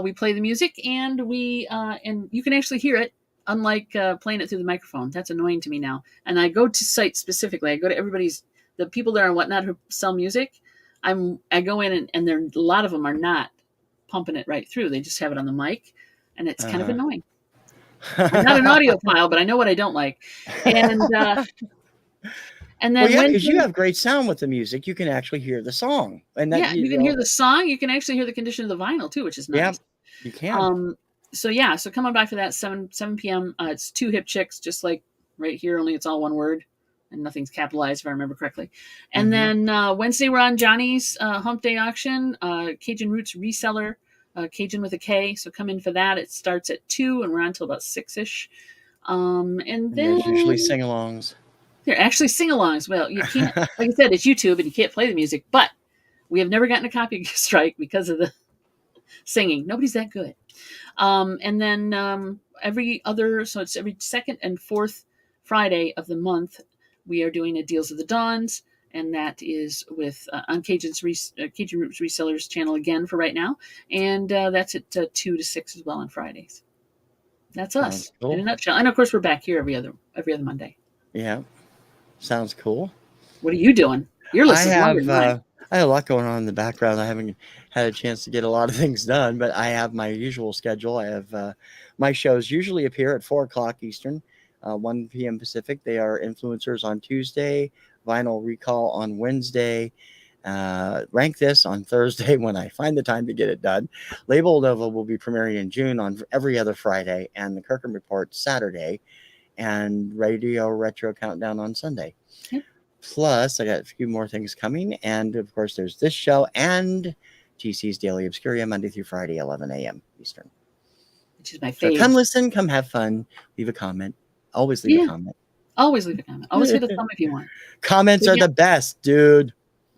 S2: We play the music, and and you can actually hear it, unlike playing it through the microphone. That's annoying to me now. And I go to sites specifically. I go to the people that are on Whatnot who sell music. I go in, and there a lot of them are not pumping it right through. They just have it on the mic, and it's kind of annoying. I'm not an audiophile, but I know what I don't like. And then
S1: because you have great sound with the music, you can actually hear the song, and that
S2: you can hear the song. You can actually hear the condition of the vinyl too, which is nice.
S1: Yeah, you can.
S2: So come on by for that 7 p.m. It's Two Hip Chicks, just like right here, only it's all one word and nothing's capitalized if I remember correctly. And then Wednesday we're on Johnny's Hump Day auction, Cajun Roots reseller. Cajun with a K, so come in for that. It starts at 2 and we're on till about 6ish. And then
S1: there's usually sing-alongs.
S2: They're actually sing-alongs. Well, you can't, like I said, it's YouTube and you can't play the music, but we have never gotten a copy strike because of the singing. Nobody's that good. And then it's every second and fourth Friday of the month, we are doing a Deals of the Dawns. And that is with on Cajun Roots Resellers channel again for right now. And that's at 2 to 6 as well on Fridays. That's us in a nutshell. And of course, we're back here every other Monday.
S1: Yeah. Sounds cool.
S2: What are you doing? Your list is longer than mine.
S1: I have a lot going on in the background. I haven't had a chance to get a lot of things done, but I have my usual schedule. I have my shows usually appear at 4 o'clock Eastern, 1 p.m. Pacific. They are Influencers on Tuesday, Vinyl Recall on Wednesday, Rank This on Thursday when I find the time to get it done. Label Nova will be premiering in June on every other Friday, and the Kirkham Report Saturday, and Radio Retro Countdown on Sunday. Okay. Plus, I got a few more things coming, and of course, there's this show and TC's Daily Obscuria Monday through Friday, 11 a.m. Eastern.
S2: Which is my favorite.
S1: So come listen, come have fun, leave a comment. Always leave a comment.
S2: Always leave a comment. Always hit a thumb if you want.
S1: Comments are the best, dude.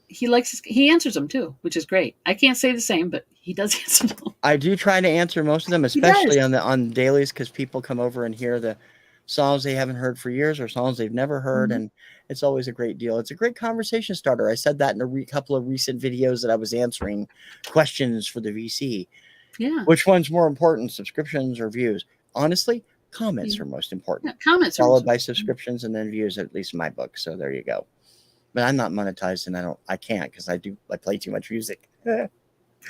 S2: He answers them too, which is great. I can't say the same, but he does answer them.
S1: I do try to answer most of them, especially on dailies, because people come over and hear the songs they haven't heard for years or songs they've never heard, and it's always a great deal. It's a great conversation starter. I said that in a couple of recent videos that I was answering questions for the VC.
S2: Yeah.
S1: Which one's more important, subscriptions or views? Honestly, comments are most important.
S2: Yeah, comments
S1: followed by subscriptions and then views, at least in my book. So there you go. But I'm not monetized, and I can't because I play too much music.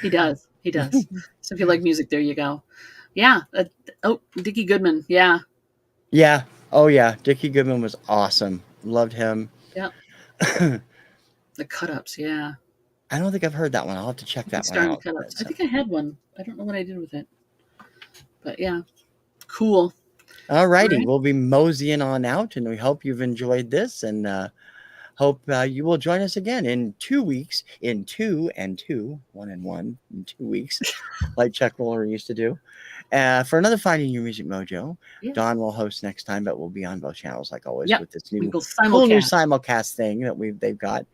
S2: He does. So if you like music, there you go. Yeah. Dickie Goodman. Yeah.
S1: Yeah. Oh yeah. Dickie Goodman was awesome. Loved him.
S2: Yeah. The cut-ups. Yeah.
S1: I don't think I've heard that one. I'll have to check that one out.
S2: I think I had one. I don't know what I did with it. But yeah. Cool.
S1: All righty. We'll be moseying on out, and we hope you've enjoyed this, and hope you will join us again in 2 weeks, in 2 and 2, 1 and 1 in 2 weeks, like Chuck Roller used to do. For another Finding Your Music Mojo. Yeah. Dawn will host next time, but we'll be on both channels like always with this cool new simulcast thing that they've got.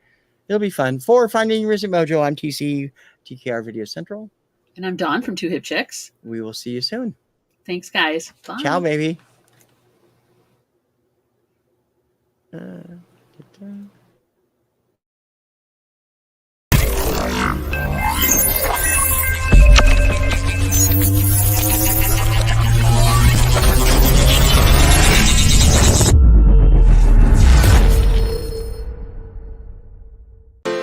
S1: It'll be fun. For Finding Your Music Mojo, I'm TC, TKR Video Central.
S2: And I'm Dawn from Two Hip Chicks.
S1: We will see you soon.
S2: Thanks, guys. Bye.
S1: Ciao, baby. Uh,